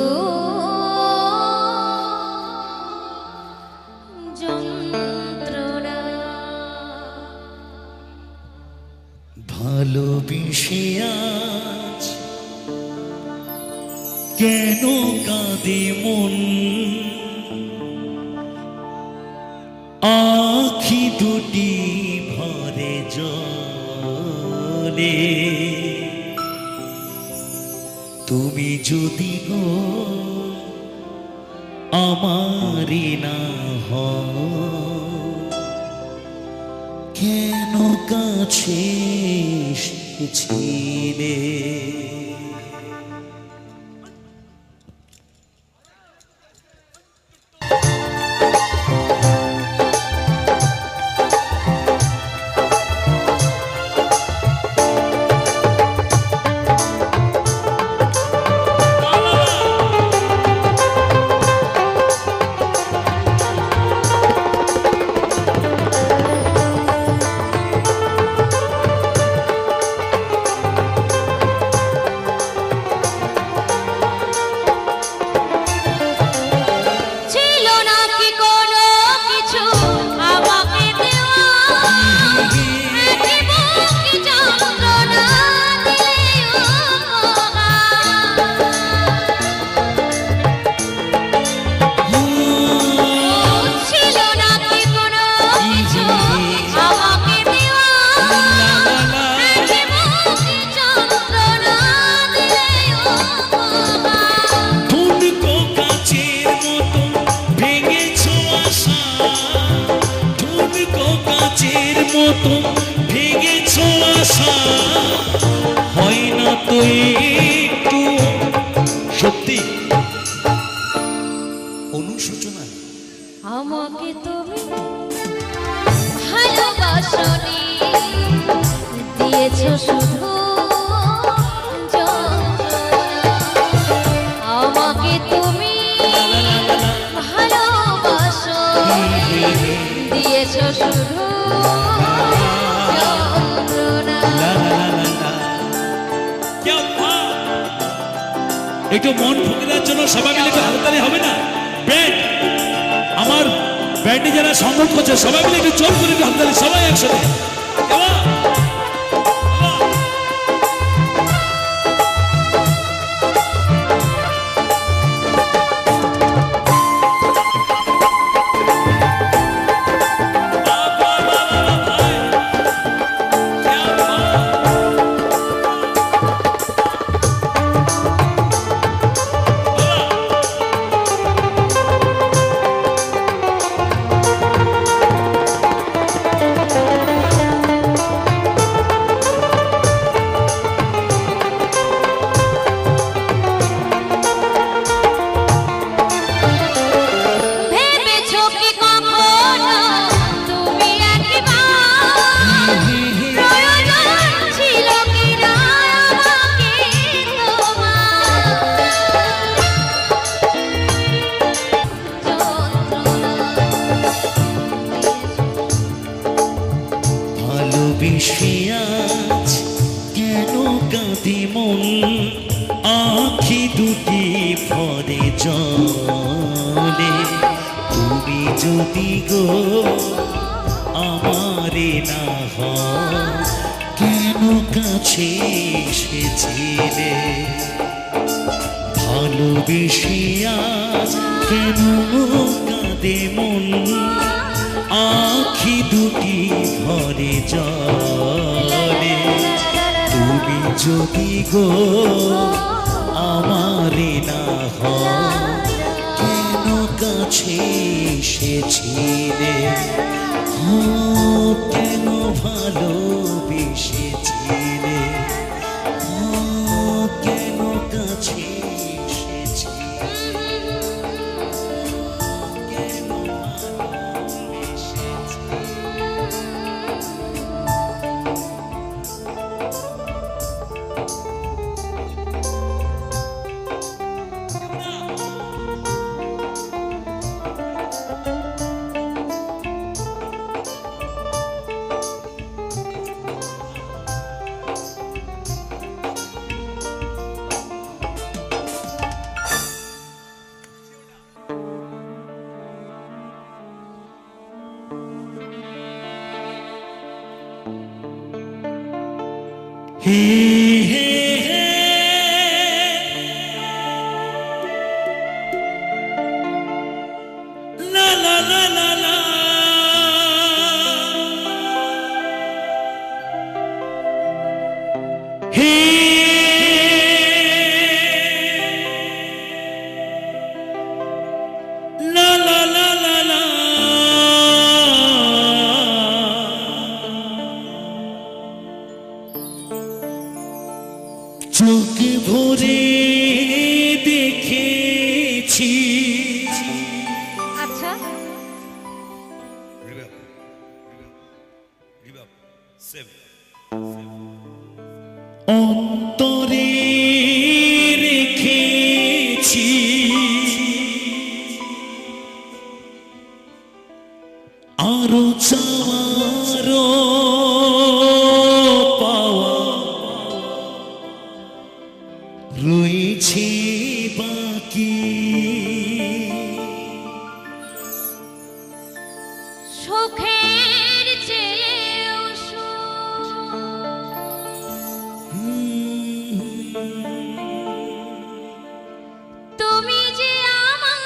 C: যন্ত্রণা।
A: ভালোবেসে আজ কেন কাঁদে মন, আখি দুটি ভরে জলে। তুমি যদি গো আমারি না হও, কেন কাছে এসেছিলে।
C: ছিল না কি কোনো কিছু আমাকে দেওয়া, একই বুকে যন্ত্রণা দিলেও ছিল না কি কোনো কিছু আমাকে দেওয়া, একই বুকে যন্ত্রণা দিলেও
A: ঠুনকো কাচের মতো ভেঙেছো আশা, ঠুনকো কাচের মতো ভেঙেছো আশা। হয় না তো একটু সত্যি অনুশোচনা।
C: আমাকে তুমি ভালোবাসনি, দিয়েছো শুধু যন্ত্রণা। আমাকে তুমি ভালোবাসনি, দিয়েছো শুধু যন্ত্রণা।
A: क्या बात! একটু মন ফুঁকে দেওয়ার জন্য সবাই মিলে একটু হাততালি হবে না? ব্যান্ড আমার ব্যান্ডে যারা সংগত করছে সবাই মিলে একটু জোর করে একটু হাততালি, সবাই একসাথে। এবার ভালোবেসে আজ কেন কাঁদে মন, আখি দুটি ভরে জলে। তুমি যদি গো আমারে না হয়, কেন কাছে এসেছিলে? ভালোবেসে আজ কেন কাঁদে মন, আখি দুটি ভরে জলে। তুমি যদি গো আমারে না হয়, কেন কাছে এসেছিলে? কেন ভালোবেসেছিলে? কেন কাছে এসেছিলে? কেন হে হে হে, লা লা লা লা লা, হে লা লা লা লা লা। চোখ ভরে দেখেছি,
C: আচ্ছা
A: অন্তরে রেখেছি, আরো চাওয়ারও পাওয়া রয়েছে বাকি।
C: সুখের চেয়েও তুমি যে আমার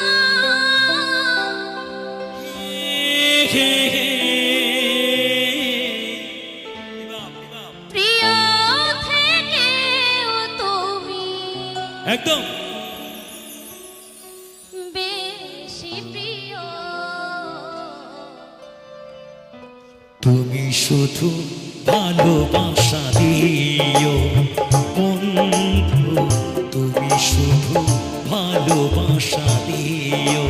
C: প্রিয় থেকেও তুমি
A: একদম
C: বেশি প্রিয়।
A: তুমি শুধু ভালোবাসা দিও বন্ধু, তুমি শুধু ভালোবাসা দিও।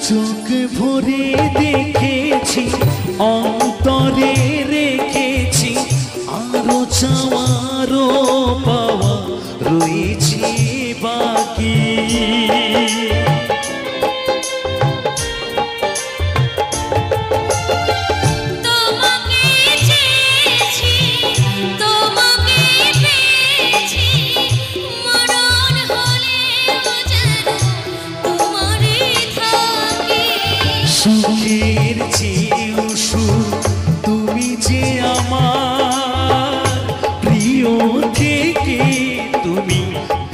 A: চোখ ভরে দেখেছি, অন্তরে রেখেছি, আরো চাওয়ারও পাওয়া রয়েছে বাকি।
C: তোমাকে চেয়েছি, তোমাকে পেয়েছি, মরণ হলেও যেন তোমারই থাকি।
A: সুখের চেয়েও সুখ তুমি যে আমার প্রিয় থেকে তুমি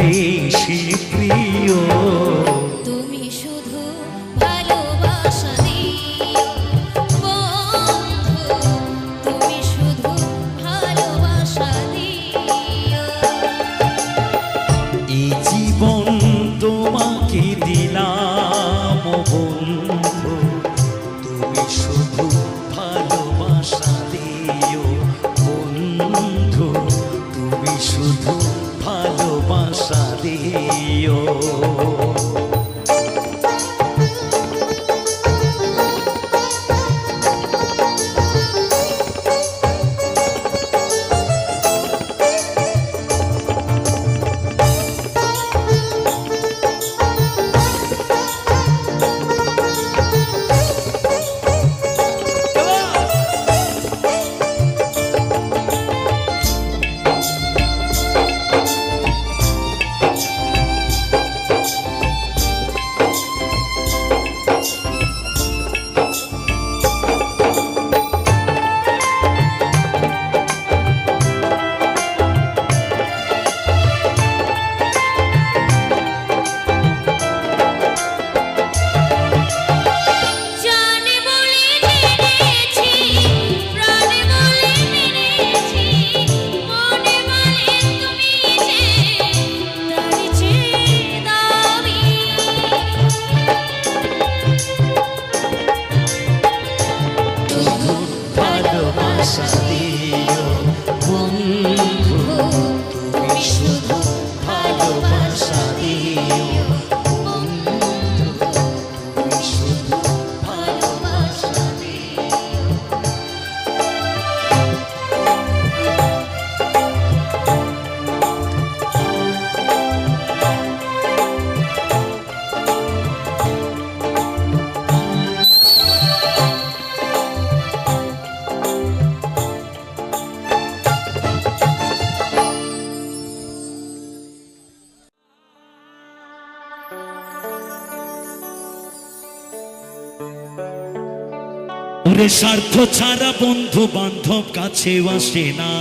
A: বেশি প্রিয়।
C: তুমি শুধু ভালোবাসা দিও বন্ধু, তুমি শুধু ভালোবাসা দিও।
A: এই জীবন তোমাকে দিলাম বন্ধু, তুমি শুধু ভালোবাসা দিও বন্ধু, তুমি শুধু ভালোবাসা দিও।
C: জানে বলে জেনেছি, প্রাণে বলে মেনেছি, মনে বলে তুমি যে তার চেয়ে দামি।
A: শুধু ভালোবাসা দিও বন্ধু, তুমি শুধু ভালোবাসা দিও বন্ধু, তুমি শুধু ভালোবাসা দিও। ওরে স্বার্থ ছাড়া বন্ধু বান্ধব কাছে আসে না,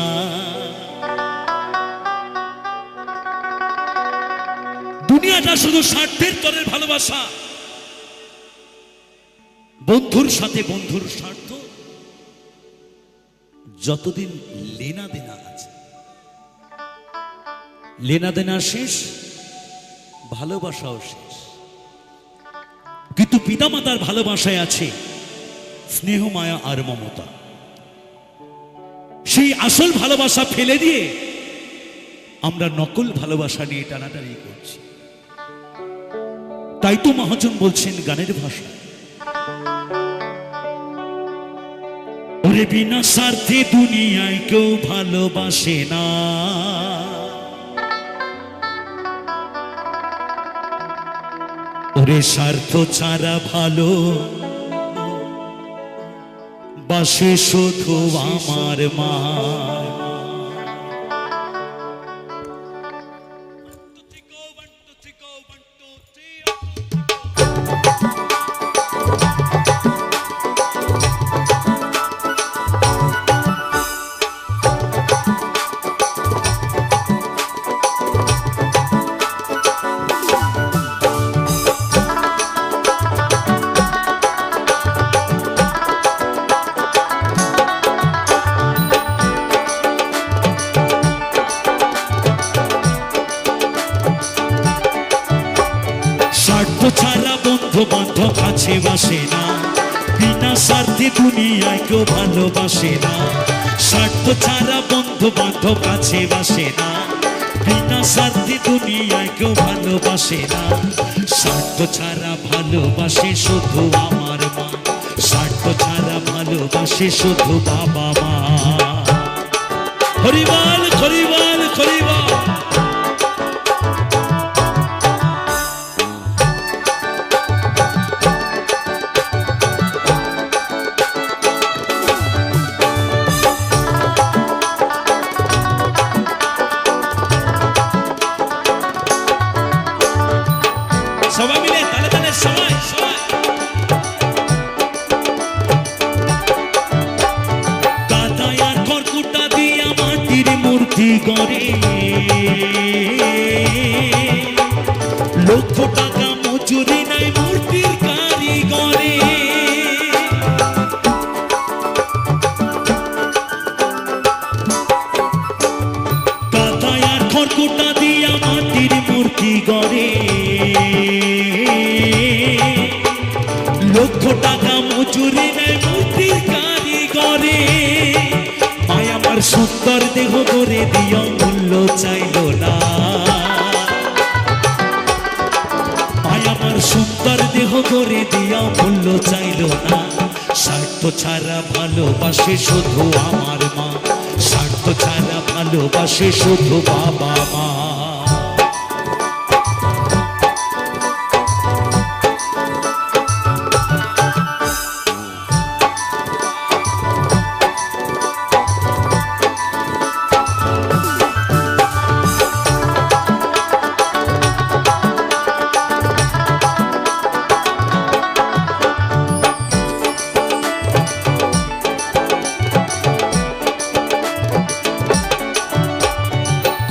A: দুনিয়াটা শুধু স্বার্থের তরের ভালোবাসা। বন্ধুর সাথে বন্ধুর স্বার্থ, যতদিন লেনা দেনা আছে, লেনা দেনা শেষ, ভালোবাসাও শেষ। কিন্তু পিতামাতার ভালোবাসায় আছে স্নেহ, মায়া আর মমতা। সেই আসল ভালোবাসা ফেলে দিয়ে আমরা নকল ভালোবাসা নিয়ে টানাটানি করছি। তাই তো মহাজন বলছেন গানের ভাষা, ওরে বিনা স্বার্থে দুনিয়ায় কেউ ভালোবাসে না, ওরে স্বার্থ ছাড়া ভালো বাসে শুধু আমার মা। স্বার্থ ছাড়া বন্ধু বান্ধব কাছে বাসে না, বিনা স্বার্থে দুনিয়ায় কেউ ভালোবাসে না। স্বার্থ ছাড়া বন্ধু বান্ধব কাছে বাসে না, বিনা স্বার্থে দুনিয়ায় কেউ ভালোবাসে না। স্বার্থ ছাড়া ভালোবাসে শুধু আমার মা, স্বার্থ ছাড়া ভালোবাসে শুধু বাবা মা। হরিবল হরিবল হরিবল। সবাই মিলে তালে তালে সবাই সবাই। দাদা মূর্তি গড়ে, লক্ষ টাকা মজুরি নাই মূর্তির কারিগরে। কাদায় আর খড়কুটা দিয়া মাটির মূর্তি গড়ে, লক্ষ টাকা মজুরি নেয় মূর্তির কারিগরে। মায় আমার সুন্দর দেহ করে দিয়া মূল্য চাইল না, মায় আমার সুন্দর দেহ করে দিয়া মূল্য চাইল না। স্বার্থ ছাড়া ভালোবাসে শুধু আমার মা, স্বার্থ ছাড়া ভালোবাসে শুধু বাবা মা।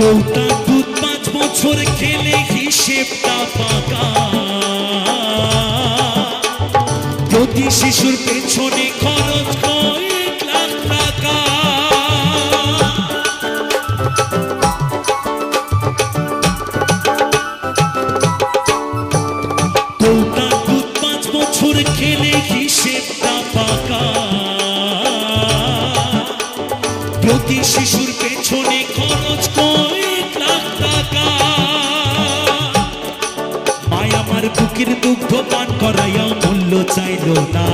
A: কৌটা দুধ 5 বছর খেলে হিসেবটা পাকা, প্রতি শিশুর পেছনে খরচ কয়েক লাখ টাকা। কৌটা দুধ 5 বছর খেলে হিসেবটা পাকা, প্রতি শিশুর পেছনে খরচ কয়েক লাখ টাকা। মায় আমার বুকের দুগ্ধ পান করাইয়া মূল্য চাইল না,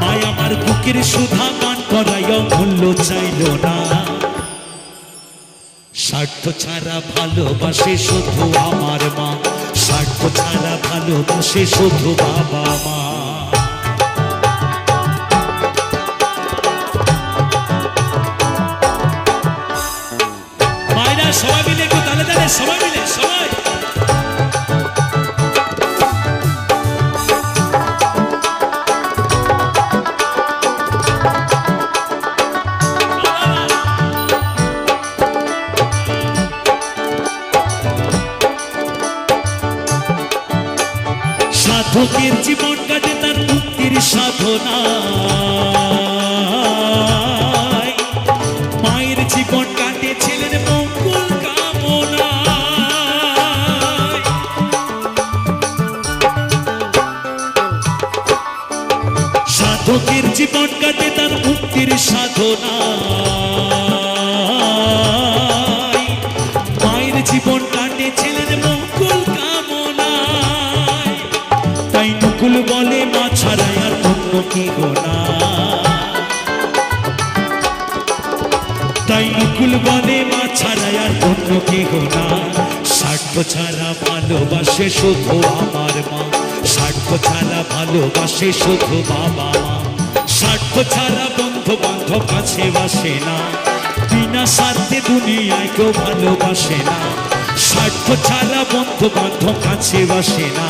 A: মায় আমার বুকের সুধা পান করাইয়া মূল্য চাইল না। স্বার্থ ছাড়া ভালোবাসে শুধু আমার মা, স্বার্থ ছাড়া ভালোবাসে শুধু বাবা মা। সবাই মিলে একটু তালে তালে, সবাই মিলে সবাই। সাধকের জীবন কাটে তার মুক্তির সাধনা, মায়ের জীবন কাটে ছেলের মঙ্গল কামনা। সাধকের জীবন কাটে তার মুক্তির সাধনা, মায়ের জীবন কাটে ছেলের মঙ্গল কামনা। তাই নকুল বলে মা ছাড়া আর অন্য কি গোনা, তাই নকুল বলে মা ছাড়া আর অন্য কেহ না। স্বার্থ ছাড়া ভালোবাসে শুধু আমার মা, স্বার্থ ছাড়া ভালোবাসে শুধু বাবা মা। স্বার্থ ছাড়া বন্ধু বান্ধব কাছে বাসে না, বিনা স্বার্থে দুনিয়ায় কেউ ভালোবাসে না। স্বার্থ ছাড়া বন্ধু বান্ধব কাছে বাসে না,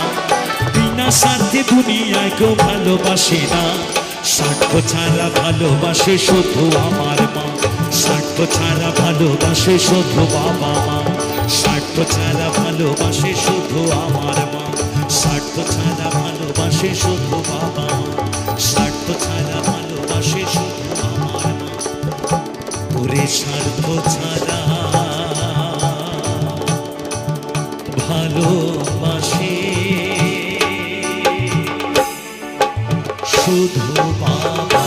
A: বিনা স্বার্থে দুনিয়ায় কেউ ভালোবাসে না। স্বার্থ ছাড়া ভালোবাসে শুধু আমার মা, স্বার্থ ছাড়া ভালোবাসে শুধু বাবা মা। স্বার্থ ছাড়া ভালোবাসে শুধু আমার মা, স্বার্থ ছাড়া ভালোবাসে শুধু বাবা মা। স্বার্থ ছাড়া ভালোবাসে শুধু আমার মা। ওরে স্বার্থ ছাড়া ভালোবাসে শুধু বাবা।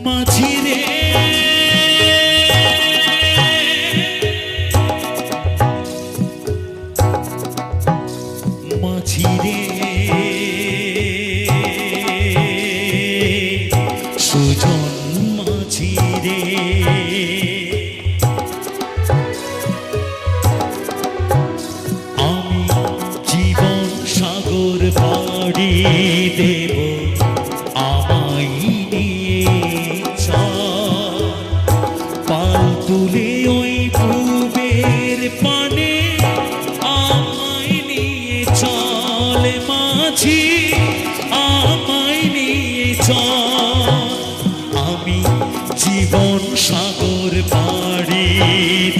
A: মাঝি রে মাঝি রে সুজন মাঝি রে আমি জীবন সাগর পাড়ি দেব আমায় নিয়ে চল পাল তুলে ওই পূবের পানে আমায় নিয়ে চল মাঝি, আমায় নিয়ে চল। আমি জীবন সাগর পাড়ি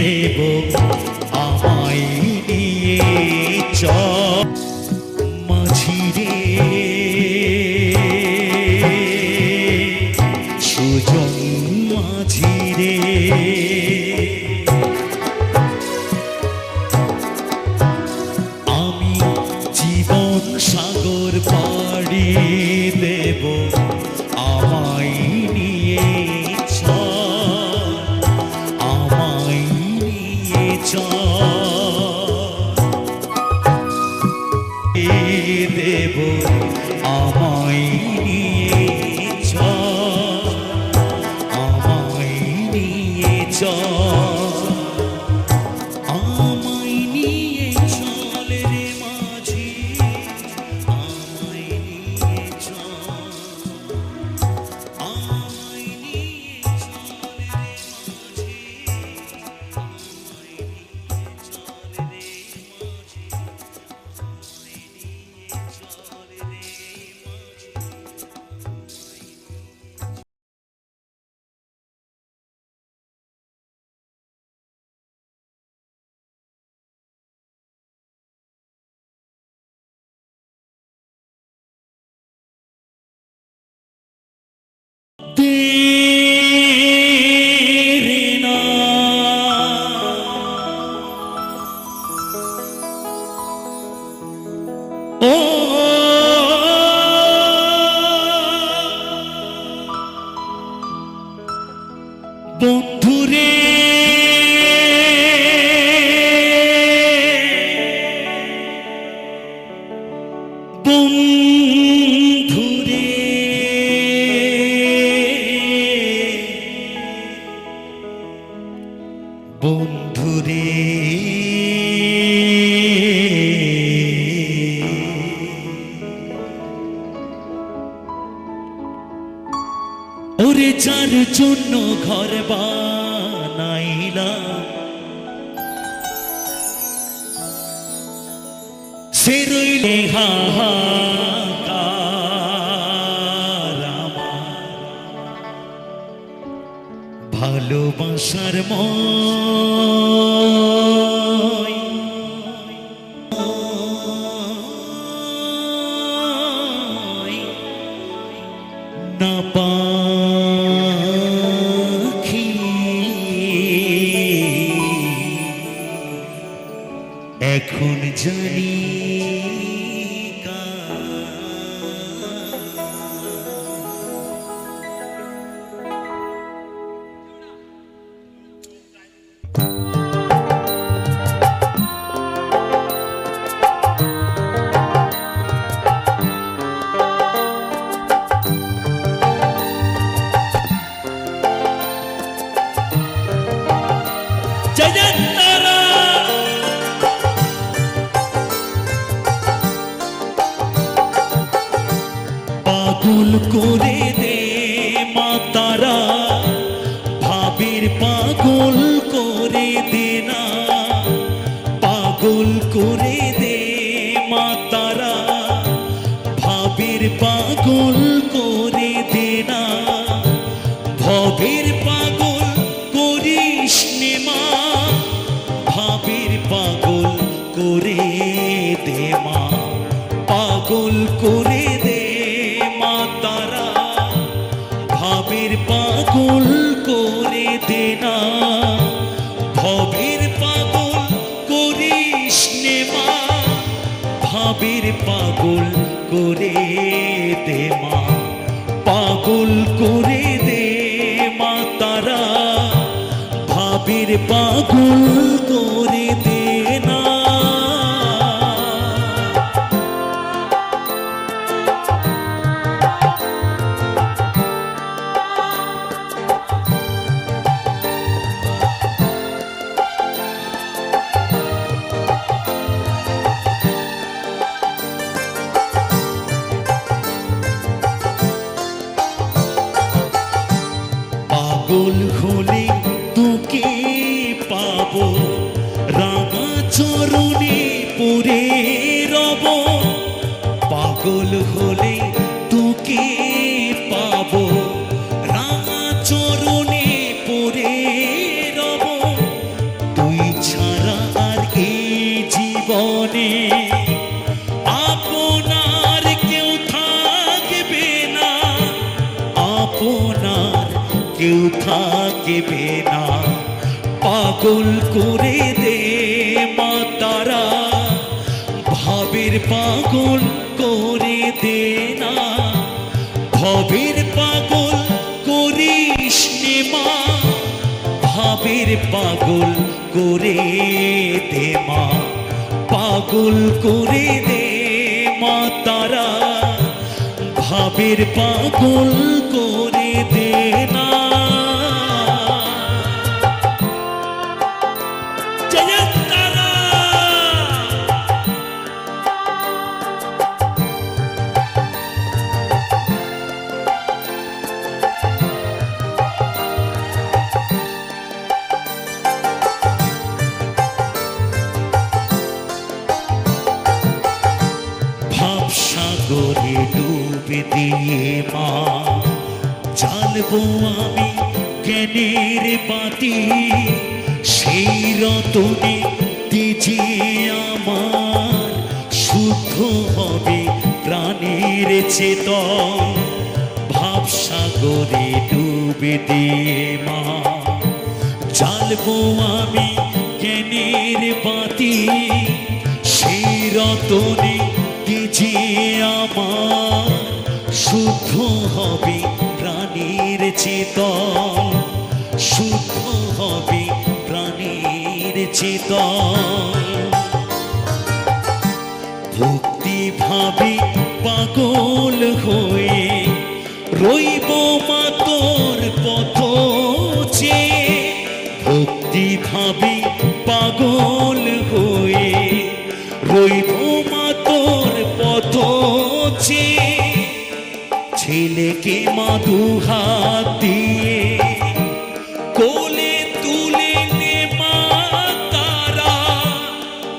A: দেব, আমায় নিয়ে চল মাঝি রে, সুজন মাঝি রে। আমি জীবন সাগর পাড়ি দেব, আমায় নিয়ে চল, আমায় নিয়ে চল দেব, আমায় নিয়ে চল, আমায় নিয়ে চল, আমায় নিয়ে চল রে মাঝি, আমায় নিয়ে চল, আমায় নিয়ে চল রে মাঝি, আমায় নিয়ে চল রে মাঝি, আমায় নিয়ে চল রে মাঝি। तेरे नाम ओ বন্ধুরে, বন্ধুরে, বন্ধুরে, ওরে যার জন্য ঘর বানাইলাম, সে রইলে হাহাকার আমার, ভালোবাসার মই না পাখি এখন জানি জয়ন্তরা পাগল করে দে মাতারা, ভাবির পাগল করে দে না, পাগল করে দে মাতারা, ভাবির পাগল করে দে না, ভবের পাগল করিস নে মা, ভাবির পাগল করে দে মা, পাগল করে দে মা তারা, ভাবির পাগল করে দে না, ভবের পাগল করিস নে মা, ভাবির পাগল করে দে মা, পাগল করে দে মা তারা, ভাবির পাগল করে দে না। পাগল হলে তোকে থাকবে না, পাগল করে দে মা তারা, ভাবের পাগল করে দে না, ভবের পাগল করিস নে মা, ভাবের পাগল করে দে মা, পাগল করে দে মা তারা, ভাবের পাগল করে দে না। জয় তারা। ভাবসাগরে ডুবে দিয়ে মা, জানবো আমি জ্ঞানের বাতি, সেই রতনে তেজে আমার শুদ্ধ হবে প্রাণের চেতন। ভাবসাগরে ডুবে দিয়ে মা, জানবো আমি জ্ঞানের বাতি, সেই রতনে যে আমার শুদ্ধ হবে প্রাণীর চেতন, শুদ্ধ হবে প্রাণীর চেতন। ভক্তি ভাবে পাগল হয়ে রইব মা তোর পথ চেয়ে, ভক্তি ভাবে পাগল হয়ে রইব মা তোর পথ চেয়ে। ছেলেকে মা দুহাত দিয়ে কোলে তুলে নে মা তারা,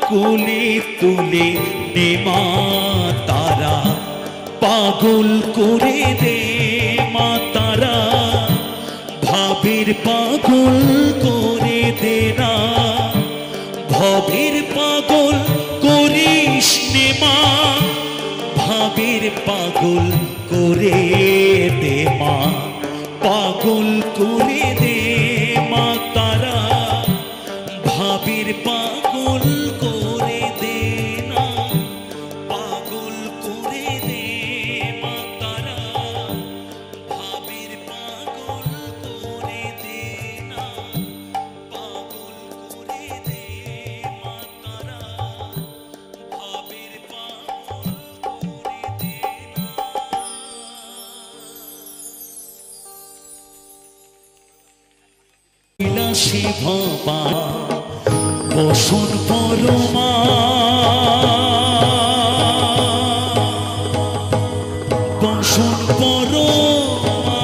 A: কোলে তুলে নে মা তারা, পাগল করে দে মা তারা, ভাবের পাগল করে দে না, ভবের পাগল করিস নে মা, ভাবের পাগল করে দে মা, পাগল করে দে মা তারা, ভাবের পাগল করে দে না, পাগল করে দে মা তারা, ভাবের পাগল করে দে না, পাগল করে দে মা তারা, ভাবের পাগল করে দে না। বিলাসী ভবা বসন পরমা, বসন পরমা,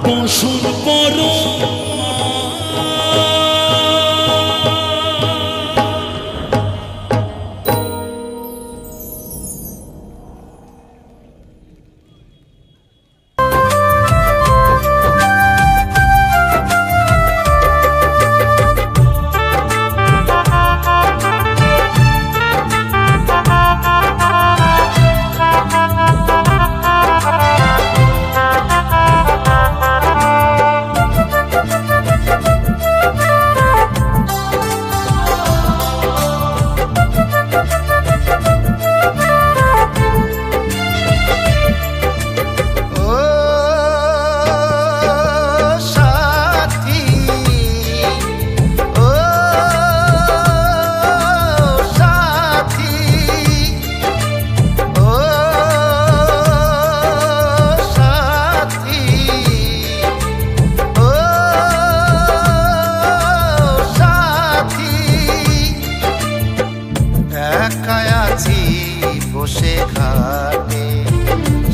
A: বসন পরমা।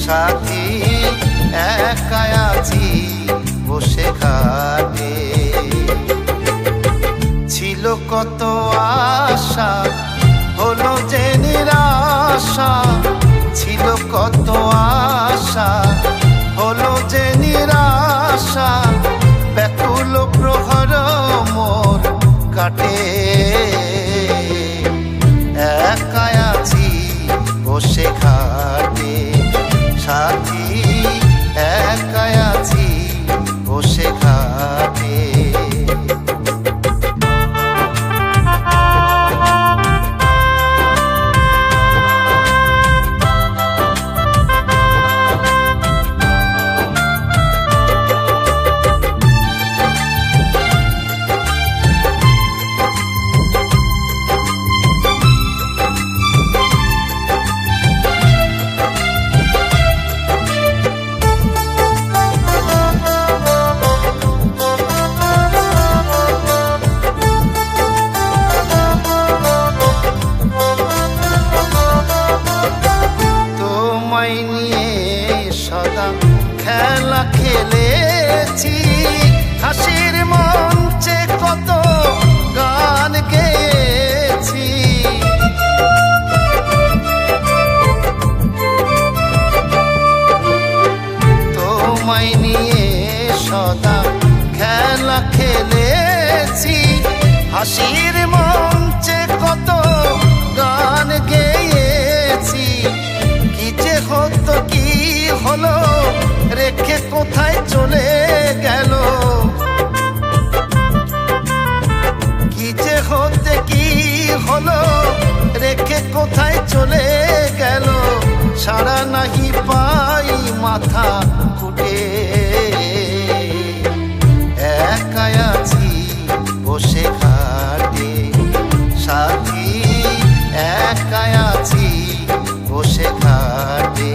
D: সাথী একা আছি বসে ঘাটে, ছিল কত আশা হলো যে নিরাশা, ছিল কত আশা হলো যে নিরাশা, ব্যাকুল প্রহর মোর কাটে, একা আছি বসে ঘাটে। তোমায় নিয়ে সদা খেলা খেলেছি, হাসির মঞ্চে কত গান গেয়েছি। তোমায় নিয়ে সদা খেলা খেলেছি, হাসির মঞ্চে কত গান গেয়েছি। কি যে হতো কি হলো, রেখে কোথায় চলে গেল। কি যে হতে কি হলো, রেখে কোথায় চলে গেল। সারা নাহি পাই মাথা ফুটে, একাই আছি বসে ঘাটে। সাথী একাই আছি বসে ঘাটে।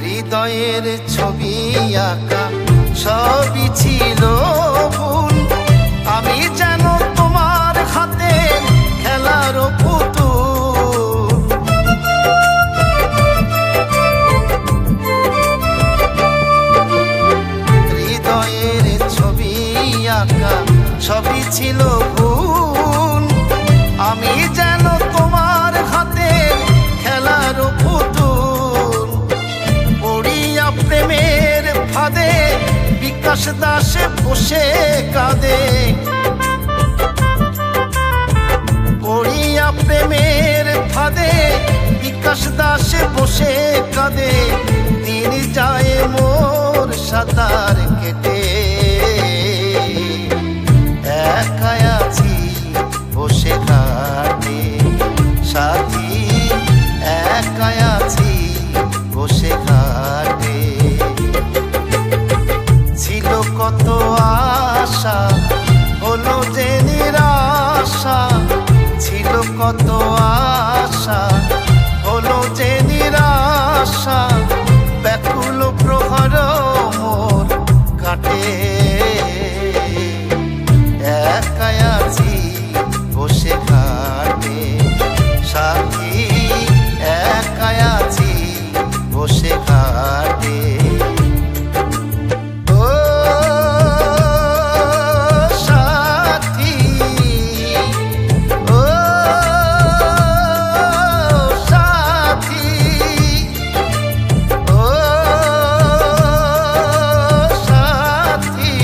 D: হৃদয়ের ছবি আঁকা সবই ছিল ভুল, আমি যেন তোমার হাতে খেলার পুতুল। হৃদয়ের ছবি আঁকা সবই ছিল ভুল, আমি যেন তোমার হাতে খেলার পুতুল। পড়িয়া প্রেমের ফাঁদে বিকাশ দাসে বসে কাঁদে। পড়িয়া প্রেমের ফাঁদে বিকাশ দাসে বসে কাঁদে। দিন যায় মোর সাঁতার কেটে, একাই আছি বসে ঘাটে। সাথী একাই আছি বসে ঘাটে। ছিল কত আশা হলো যে নিরাশা, ছিল কত আশা হলো যে নিরাশা। ব্যাকুল প্রহর মোর কাটে, একাই আছি বসে ঘাটে। সাথী একাই আছি বসে ঘাটে। ও সাথী, ও সাথী, ও সাথী,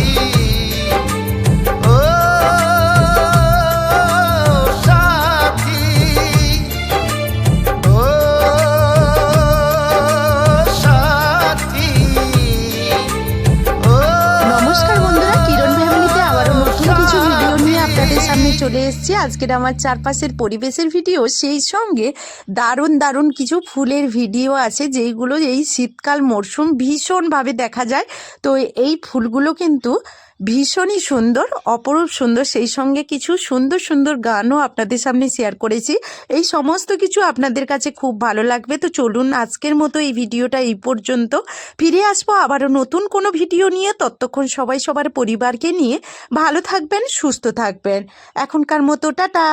D: ও সাথী, ও সাথী, ও।
E: নমস্কার বন্ধুরা, কিরণ ফ্যামিলিতে আবারও নতুন কিছু ভিডিও নিয়ে আপনাদের সামনে চলে এসেছি। আজকের আমার চারপাশের পরিবেশের ভিডিও, সেই সঙ্গে দারুণ দারুণ কিছু ফুলের ভিডিও আছে যেইগুলো এই শীতকাল মরশুম ভীষণভাবে দেখা যায়। তো এই ফুলগুলো কিন্তু ভীষণই সুন্দর, অপরূপ সুন্দর। সেই সঙ্গে কিছু সুন্দর সুন্দর গানও আপনাদের সামনে শেয়ার করেছি। এই সমস্ত কিছু আপনাদের কাছে খুব ভালো লাগবে। তো চলুন আজকের মতো এই ভিডিওটা এই পর্যন্ত। ফিরে আসবো আবারও নতুন কোনো ভিডিও নিয়ে। ততক্ষণ সবাই সবার পরিবারকে নিয়ে ভালো থাকবেন, সুস্থ থাকবেন। এখনকার মতো টাটা।